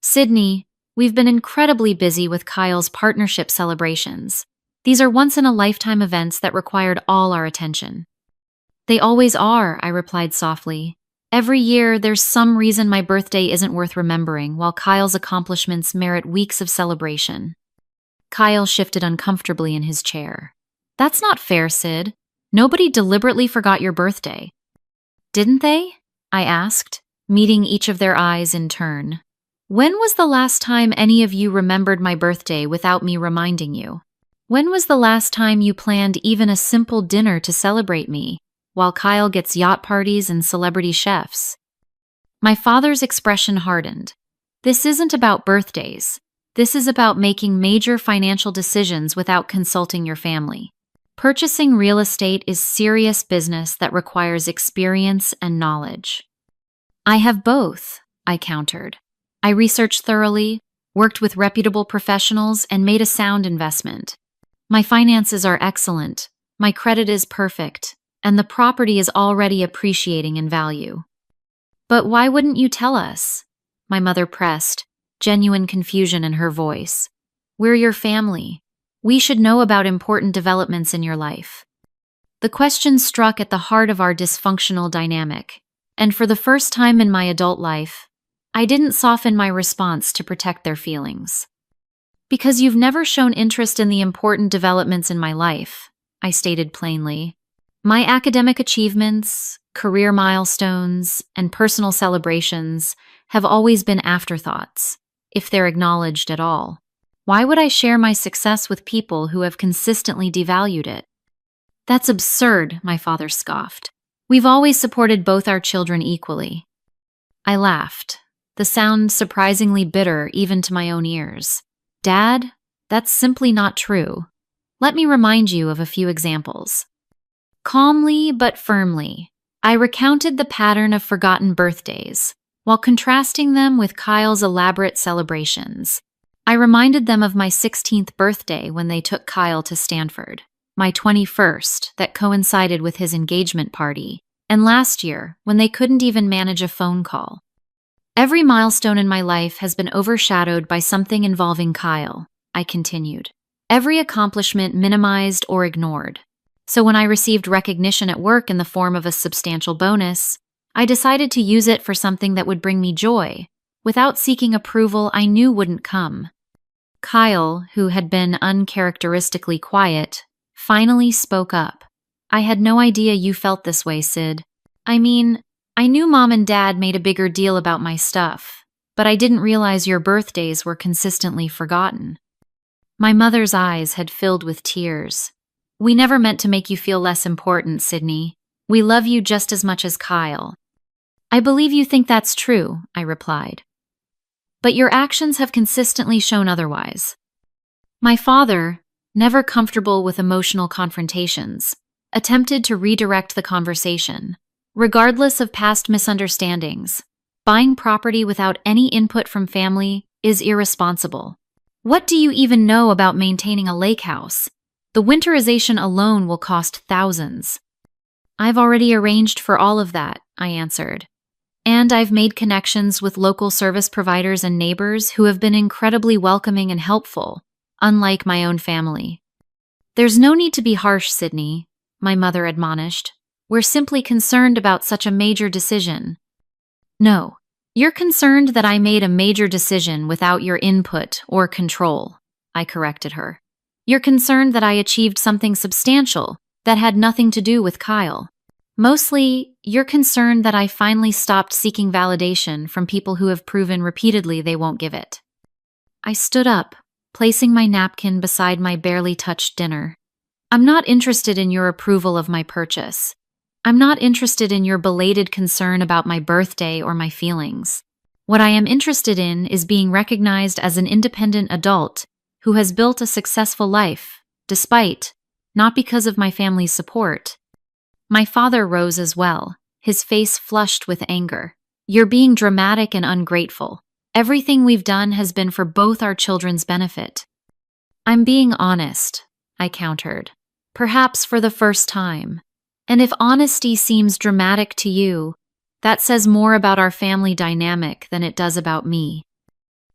Sydney, we've been incredibly busy with Kyle's partnership celebrations. These are once-in-a-lifetime events that required all our attention. They always are, I replied softly. Every year, there's some reason my birthday isn't worth remembering, while Kyle's accomplishments merit weeks of celebration. Kyle shifted uncomfortably in his chair. That's not fair, Sid. Nobody deliberately forgot your birthday. Didn't they? I asked, meeting each of their eyes in turn. When was the last time any of you remembered my birthday without me reminding you? When was the last time you planned even a simple dinner to celebrate me? while Kyle gets yacht parties and celebrity chefs. My father's expression hardened. This isn't about birthdays. This is about making major financial decisions without consulting your family. Purchasing real estate is serious business that requires experience and knowledge. I have both, I countered. I researched thoroughly, worked with reputable professionals, and made a sound investment. My finances are excellent, my credit is perfect, and the property is already appreciating in value. But why wouldn't you tell us? My mother pressed, genuine confusion in her voice. We're your family. We should know about important developments in your life. The question struck at the heart of our dysfunctional dynamic, and for the first time in my adult life, I didn't soften my response to protect their feelings. Because you've never shown interest in the important developments in my life, I stated plainly. My academic achievements, career milestones, and personal celebrations have always been afterthoughts, if they're acknowledged at all. Why would I share my success with people who have consistently devalued it? That's absurd, my father scoffed. We've always supported both our children equally. I laughed, the sound surprisingly bitter even to my own ears. Dad, that's simply not true. Let me remind you of a few examples. Calmly but firmly, I recounted the pattern of forgotten birthdays, while contrasting them with Kyle's elaborate celebrations. I reminded them of my 16th birthday when they took Kyle to Stanford, my 21st that coincided with his engagement party, and last year when they couldn't even manage a phone call. Every milestone in my life has been overshadowed by something involving Kyle, I continued. Every accomplishment minimized or ignored. So when I received recognition at work in the form of a substantial bonus, I decided to use it for something that would bring me joy, without seeking approval I knew wouldn't come. Kyle, who had been uncharacteristically quiet, finally spoke up. I had no idea you felt this way, Sid. I mean, I knew Mom and Dad made a bigger deal about my stuff, but I didn't realize your birthdays were consistently forgotten. My mother's eyes had filled with tears. We never meant to make you feel less important, Sydney. We love you just as much as Kyle. I believe you think that's true, I replied. But your actions have consistently shown otherwise. My father, never comfortable with emotional confrontations, attempted to redirect the conversation. Regardless of past misunderstandings, buying property without any input from family is irresponsible. What do you even know about maintaining a lake house? The winterization alone will cost thousands. I've already arranged for all of that, I answered. And I've made connections with local service providers and neighbors who have been incredibly welcoming and helpful, unlike my own family. There's no need to be harsh, Sydney, my mother admonished. We're simply concerned about such a major decision. No, you're concerned that I made a major decision without your input or control, I corrected her. You're concerned that I achieved something substantial that had nothing to do with Kyle. Mostly, you're concerned that I finally stopped seeking validation from people who have proven repeatedly they won't give it. I stood up, placing my napkin beside my barely touched dinner. I'm not interested in your approval of my purchase. I'm not interested in your belated concern about my birthday or my feelings. What I am interested in is being recognized as an independent adult who has built a successful life, despite, not because of my family's support. My father rose as well, his face flushed with anger. You're being dramatic and ungrateful. Everything we've done has been for both our children's benefit. I'm being honest, I countered, perhaps for the first time. And if honesty seems dramatic to you, that says more about our family dynamic than it does about me.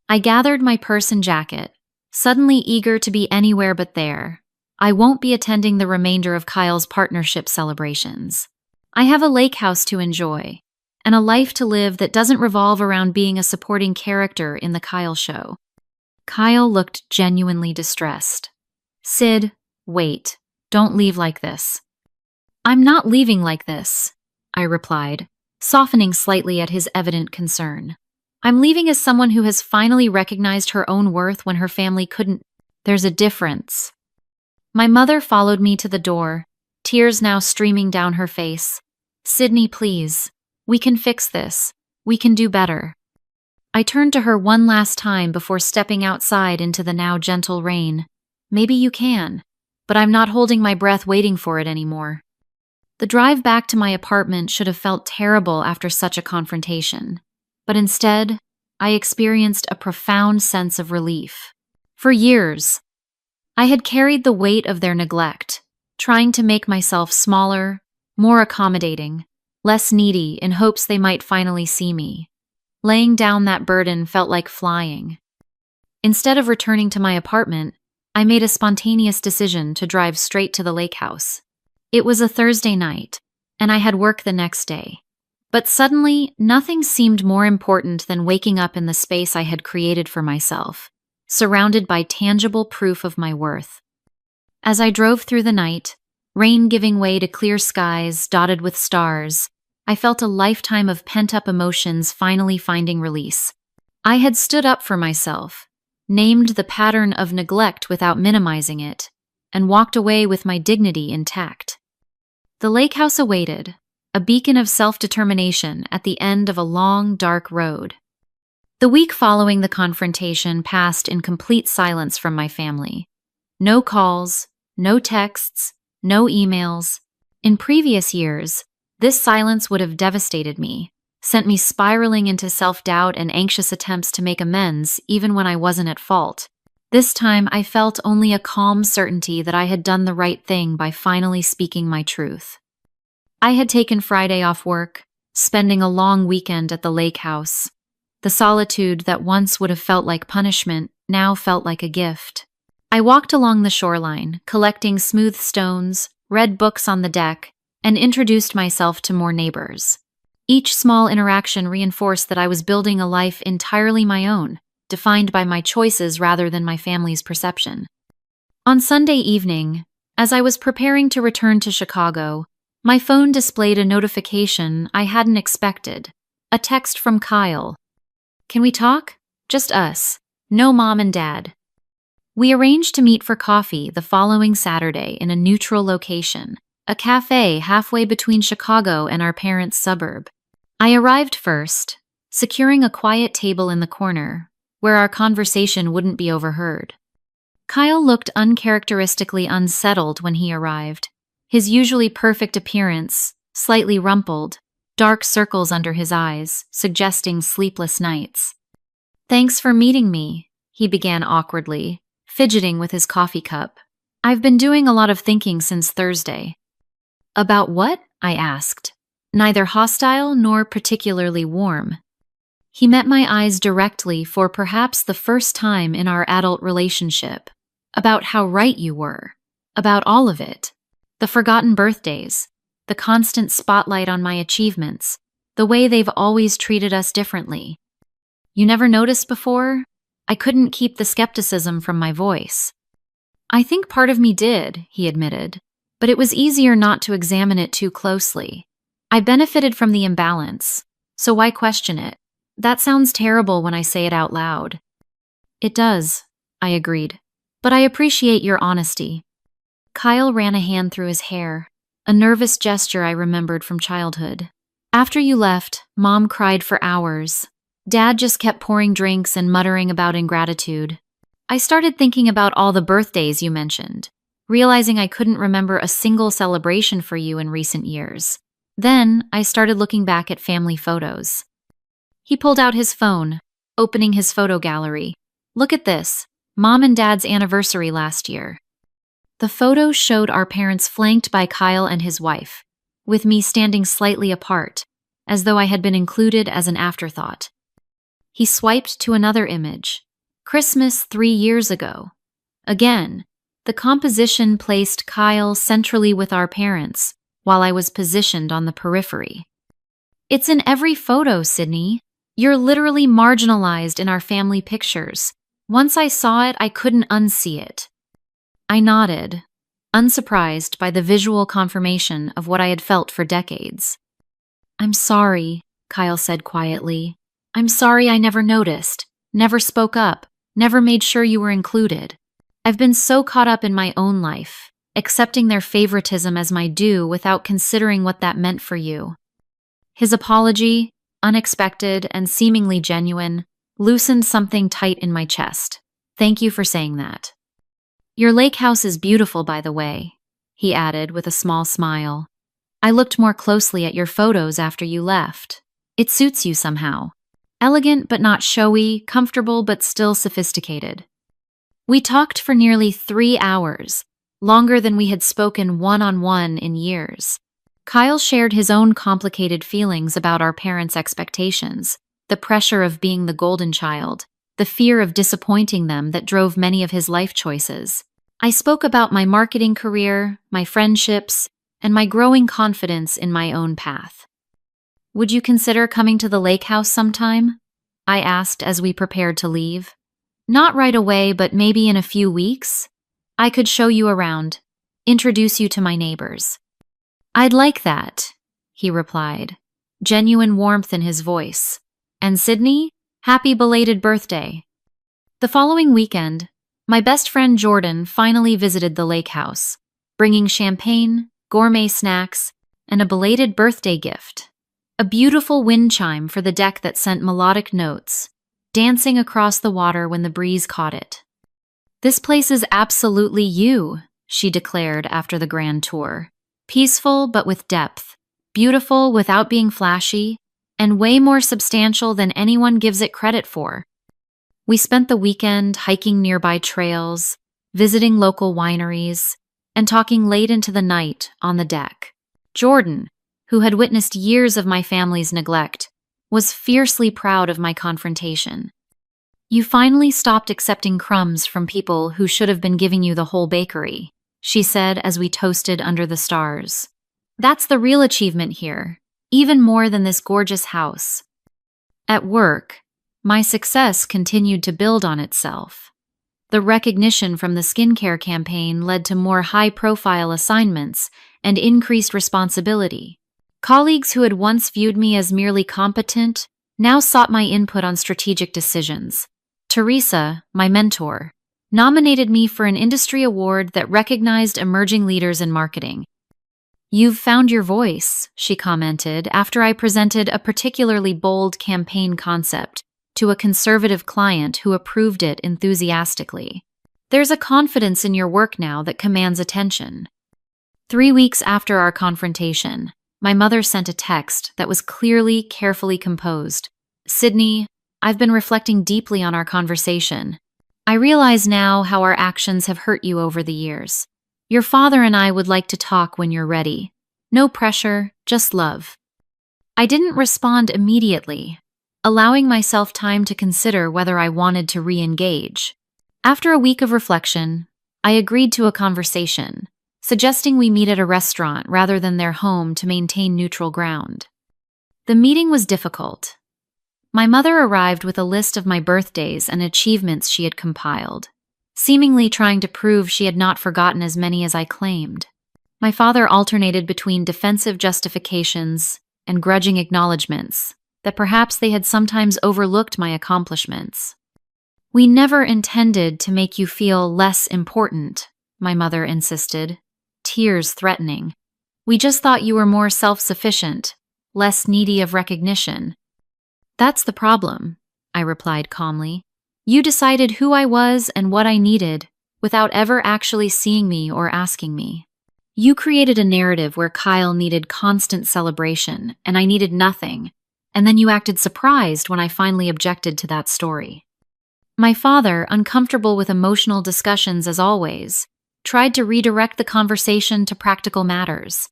I gathered my purse and jacket, suddenly eager to be anywhere but there. I won't be attending the remainder of Kyle's partnership celebrations. I have a lake house to enjoy, and a life to live that doesn't revolve around being a supporting character in the Kyle show. Kyle looked genuinely distressed. Sid, wait, don't leave like this. I'm not leaving like this, I replied, softening slightly at his evident concern. I'm leaving as someone who has finally recognized her own worth when her family couldn't. There's a difference. My mother followed me to the door, tears now streaming down her face. "Sydney, please. We can fix this. We can do better." I turned to her one last time before stepping outside into the now gentle rain. "Maybe you can, but I'm not holding my breath waiting for it anymore." The drive back to my apartment should have felt terrible after such a confrontation, but instead, I experienced a profound sense of relief. For years, I had carried the weight of their neglect, trying to make myself smaller, more accommodating, less needy in hopes they might finally see me. Laying down that burden felt like flying. Instead of returning to my apartment, I made a spontaneous decision to drive straight to the lake house. It was a Thursday night, and I had work the next day. But suddenly, nothing seemed more important than waking up in the space I had created for myself, surrounded by tangible proof of my worth. As I drove through the night, rain giving way to clear skies dotted with stars, I felt a lifetime of pent-up emotions finally finding release. I had stood up for myself, named the pattern of neglect without minimizing it, and walked away with my dignity intact. The lake house awaited, a beacon of self-determination at the end of a long, dark road. The week following the confrontation passed in complete silence from my family. No calls, no texts, no emails. In previous years, this silence would have devastated me, sent me spiraling into self-doubt and anxious attempts to make amends even when I wasn't at fault. This time, I felt only a calm certainty that I had done the right thing by finally speaking my truth. I had taken Friday off work, spending a long weekend at the lake house. The solitude that once would have felt like punishment now felt like a gift. I walked along the shoreline, collecting smooth stones, read books on the deck, and introduced myself to more neighbors. Each small interaction reinforced that I was building a life entirely my own, defined by my choices rather than my family's perception. On Sunday evening, as I was preparing to return to Chicago, my phone displayed a notification I hadn't expected, a text from Kyle. "Can we talk? Just us. No mom and dad." We arranged to meet for coffee the following Saturday in a neutral location, a cafe halfway between Chicago and our parents' suburb. I arrived first, securing a quiet table in the corner, where our conversation wouldn't be overheard. Kyle looked uncharacteristically unsettled when he arrived, his usually perfect appearance slightly rumpled, dark circles under his eyes, suggesting sleepless nights. "Thanks for meeting me," he began awkwardly, fidgeting with his coffee cup. "I've been doing a lot of thinking since Thursday." "About what?" I asked, neither hostile nor particularly warm. He met my eyes directly for perhaps the first time in our adult relationship. "About how right you were. About all of it. The forgotten birthdays, the constant spotlight on my achievements, the way they've always treated us differently. You never noticed before?" I couldn't keep the skepticism from my voice. "I think part of me did," he admitted, "but it was easier not to examine it too closely. I benefited from the imbalance, so why question it? That sounds terrible when I say it out loud." "It does," I agreed, "but I appreciate your honesty." Kyle ran a hand through his hair, a nervous gesture I remembered from childhood. "After you left, Mom cried for hours. Dad just kept pouring drinks and muttering about ingratitude. I started thinking about all the birthdays you mentioned, realizing I couldn't remember a single celebration for you in recent years. Then I started looking back at family photos." He pulled out his phone, opening his photo gallery. "Look at this, Mom and Dad's anniversary last year." The photo showed our parents flanked by Kyle and his wife, with me standing slightly apart, as though I had been included as an afterthought. He swiped to another image. Christmas 3 years ago. Again, the composition placed Kyle centrally with our parents, while I was positioned on the periphery. "It's in every photo, Sydney. You're literally marginalized in our family pictures. Once I saw it, I couldn't unsee it." I nodded, unsurprised by the visual confirmation of what I had felt for decades. "I'm sorry," Kyle said quietly. "I'm sorry I never noticed, never spoke up, never made sure you were included. I've been so caught up in my own life, accepting their favoritism as my due without considering what that meant for you. His apology, unexpected and seemingly genuine, loosened something tight in my chest. Thank you for saying that. Your lake house is beautiful, by the way, he added with a small smile. I looked more closely at your photos after you left. It suits you somehow. Elegant but not showy, comfortable but still sophisticated. We talked for nearly 3 hours, longer than we had spoken one-on-one in years. Kyle shared his own complicated feelings about our parents' expectations, the pressure of being the golden child, the fear of disappointing them that drove many of his life choices. I spoke about my marketing career, my friendships, and my growing confidence in my own path. Would you consider coming to the lake house sometime? I asked as we prepared to leave. Not right away, but maybe in a few weeks? I could show you around, introduce you to my neighbors. I'd like that, he replied, genuine warmth in his voice. And Sydney, happy belated birthday. The following weekend, my best friend Jordan finally visited the lake house, bringing champagne, gourmet snacks, and a belated birthday gift. A beautiful wind chime for the deck that sent melodic notes, dancing across the water when the breeze caught it. This place is absolutely you, she declared after the grand tour. Peaceful but with depth, beautiful without being flashy, and way more substantial than anyone gives it credit for. We spent the weekend hiking nearby trails, visiting local wineries, and talking late into the night on the deck. Jordan, who had witnessed years of my family's neglect, was fiercely proud of my confrontation. You finally stopped accepting crumbs from people who should have been giving you the whole bakery, she said as we toasted under the stars. That's the real achievement here, even more than this gorgeous house. At work, my success continued to build on itself. The recognition from the skincare campaign led to more high-profile assignments and increased responsibility. Colleagues who had once viewed me as merely competent now sought my input on strategic decisions. Teresa, my mentor, nominated me for an industry award that recognized emerging leaders in marketing. You've found your voice, she commented after I presented a particularly bold campaign concept to a conservative client who approved it enthusiastically. There's a confidence in your work now that commands attention. 3 weeks after our confrontation, my mother sent a text that was clearly, carefully composed. Sydney, I've been reflecting deeply on our conversation. I realize now how our actions have hurt you over the years. Your father and I would like to talk when you're ready. No pressure, just love. I didn't respond immediately, allowing myself time to consider whether I wanted to re-engage. After a week of reflection, I agreed to a conversation, suggesting we meet at a restaurant rather than their home to maintain neutral ground. The meeting was difficult. My mother arrived with a list of my birthdays and achievements she had compiled, seemingly trying to prove she had not forgotten as many as I claimed. My father alternated between defensive justifications and grudging acknowledgments that perhaps they had sometimes overlooked my accomplishments. We never intended to make you feel less important, my mother insisted, tears threatening. We just thought you were more self-sufficient, less needy of recognition. That's the problem, I replied calmly. You decided who I was and what I needed without ever actually seeing me or asking me. You created a narrative where Kyle needed constant celebration and I needed nothing, and then you acted surprised when I finally objected to that story. My father, uncomfortable with emotional discussions as always, tried to redirect the conversation to practical matters.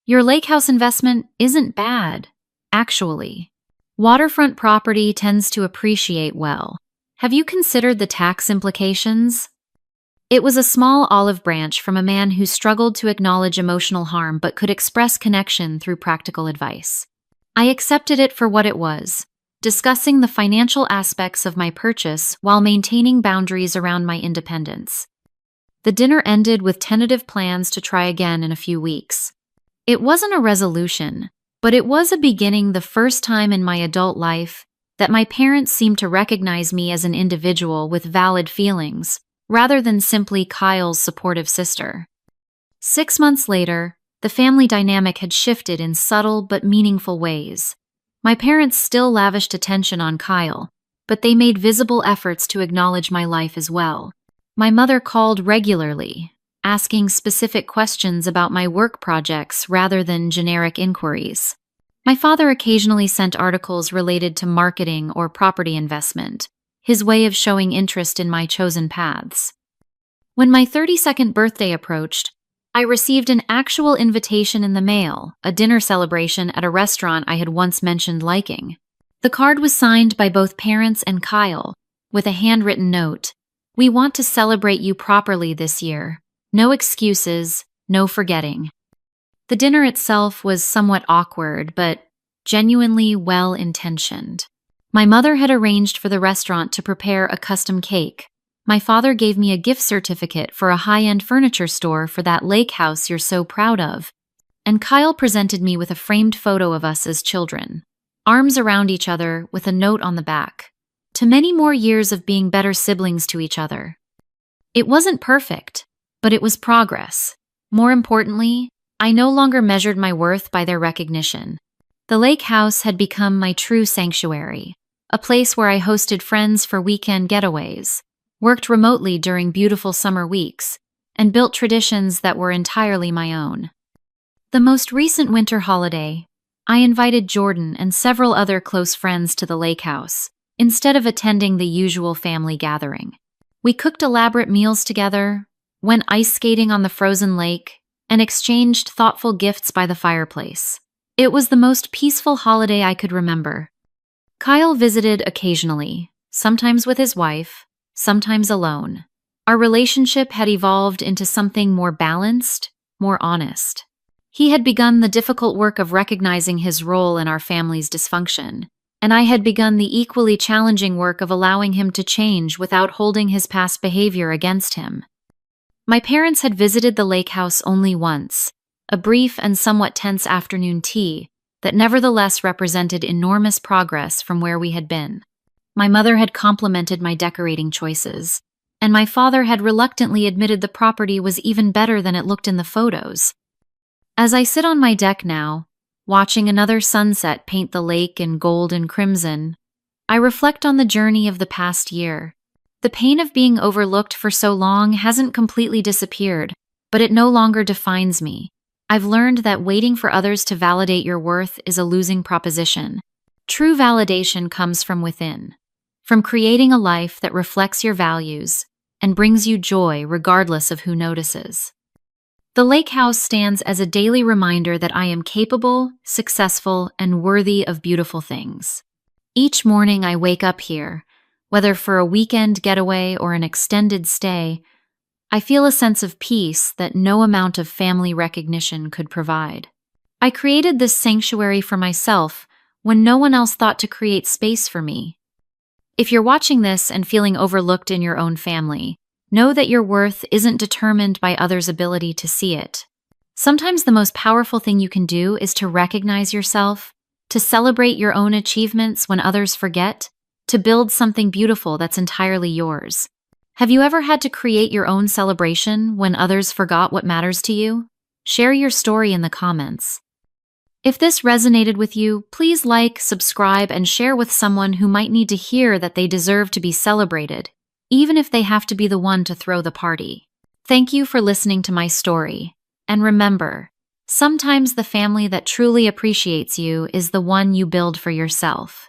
Your lake house investment isn't bad, actually. Waterfront property tends to appreciate well. Have you considered the tax implications? It was a small olive branch from a man who struggled to acknowledge emotional harm but could express connection through practical advice. I accepted it for what it was, discussing the financial aspects of my purchase while maintaining boundaries around my independence. The dinner ended with tentative plans to try again in a few weeks. It wasn't a resolution, but it was a beginning the first time in my adult life that my parents seemed to recognize me as an individual with valid feelings, rather than simply Kyle's supportive sister. 6 months later, the family dynamic had shifted in subtle but meaningful ways. My parents still lavished attention on Kyle, but they made visible efforts to acknowledge my life as well. My mother called regularly, asking specific questions about my work projects rather than generic inquiries. My father occasionally sent articles related to marketing or property investment, his way of showing interest in my chosen paths. When my 32nd birthday approached, I received an actual invitation in the mail, a dinner celebration at a restaurant I had once mentioned liking. The card was signed by both parents and Kyle, with a handwritten note. "We want to celebrate you properly this year. No excuses, no forgetting." The dinner itself was somewhat awkward, but genuinely well-intentioned. My mother had arranged for the restaurant to prepare a custom cake. My father gave me a gift certificate for a high-end furniture store for that lake house you're so proud of. And Kyle presented me with a framed photo of us as children, arms around each other with a note on the back. To many more years of being better siblings to each other. It wasn't perfect, but it was progress. More importantly, I no longer measured my worth by their recognition. The lake house had become my true sanctuary, a place where I hosted friends for weekend getaways, worked remotely during beautiful summer weeks, and built traditions that were entirely my own. The most recent winter holiday, I invited Jordan and several other close friends to the lake house, instead of attending the usual family gathering. We cooked elaborate meals together, went ice skating on the frozen lake, and exchanged thoughtful gifts by the fireplace. It was the most peaceful holiday I could remember. Kyle visited occasionally, sometimes with his wife, sometimes alone. Our relationship had evolved into something more balanced, more honest. He had begun the difficult work of recognizing his role in our family's dysfunction, and I had begun the equally challenging work of allowing him to change without holding his past behavior against him. My parents had visited the lake house only once, a brief and somewhat tense afternoon tea that nevertheless represented enormous progress from where we had been. My mother had complimented my decorating choices, and my father had reluctantly admitted the property was even better than it looked in the photos. As I sit on my deck now, watching another sunset paint the lake in gold and crimson, I reflect on the journey of the past year. The pain of being overlooked for so long hasn't completely disappeared, but it no longer defines me. I've learned that waiting for others to validate your worth is a losing proposition. True validation comes from within, from creating a life that reflects your values and brings you joy regardless of who notices. The lake house stands as a daily reminder that I am capable, successful, and worthy of beautiful things. Each morning I wake up here, whether for a weekend getaway or an extended stay, I feel a sense of peace that no amount of family recognition could provide. I created this sanctuary for myself when no one else thought to create space for me. If you're watching this and feeling overlooked in your own family, know that your worth isn't determined by others' ability to see it. Sometimes the most powerful thing you can do is to recognize yourself, to celebrate your own achievements when others forget, to build something beautiful that's entirely yours. Have you ever had to create your own celebration when others forgot what matters to you? Share your story in the comments. If this resonated with you, please like, subscribe, and share with someone who might need to hear that they deserve to be celebrated, even if they have to be the one to throw the party. Thank you for listening to my story. And remember, sometimes the family that truly appreciates you is the one you build for yourself.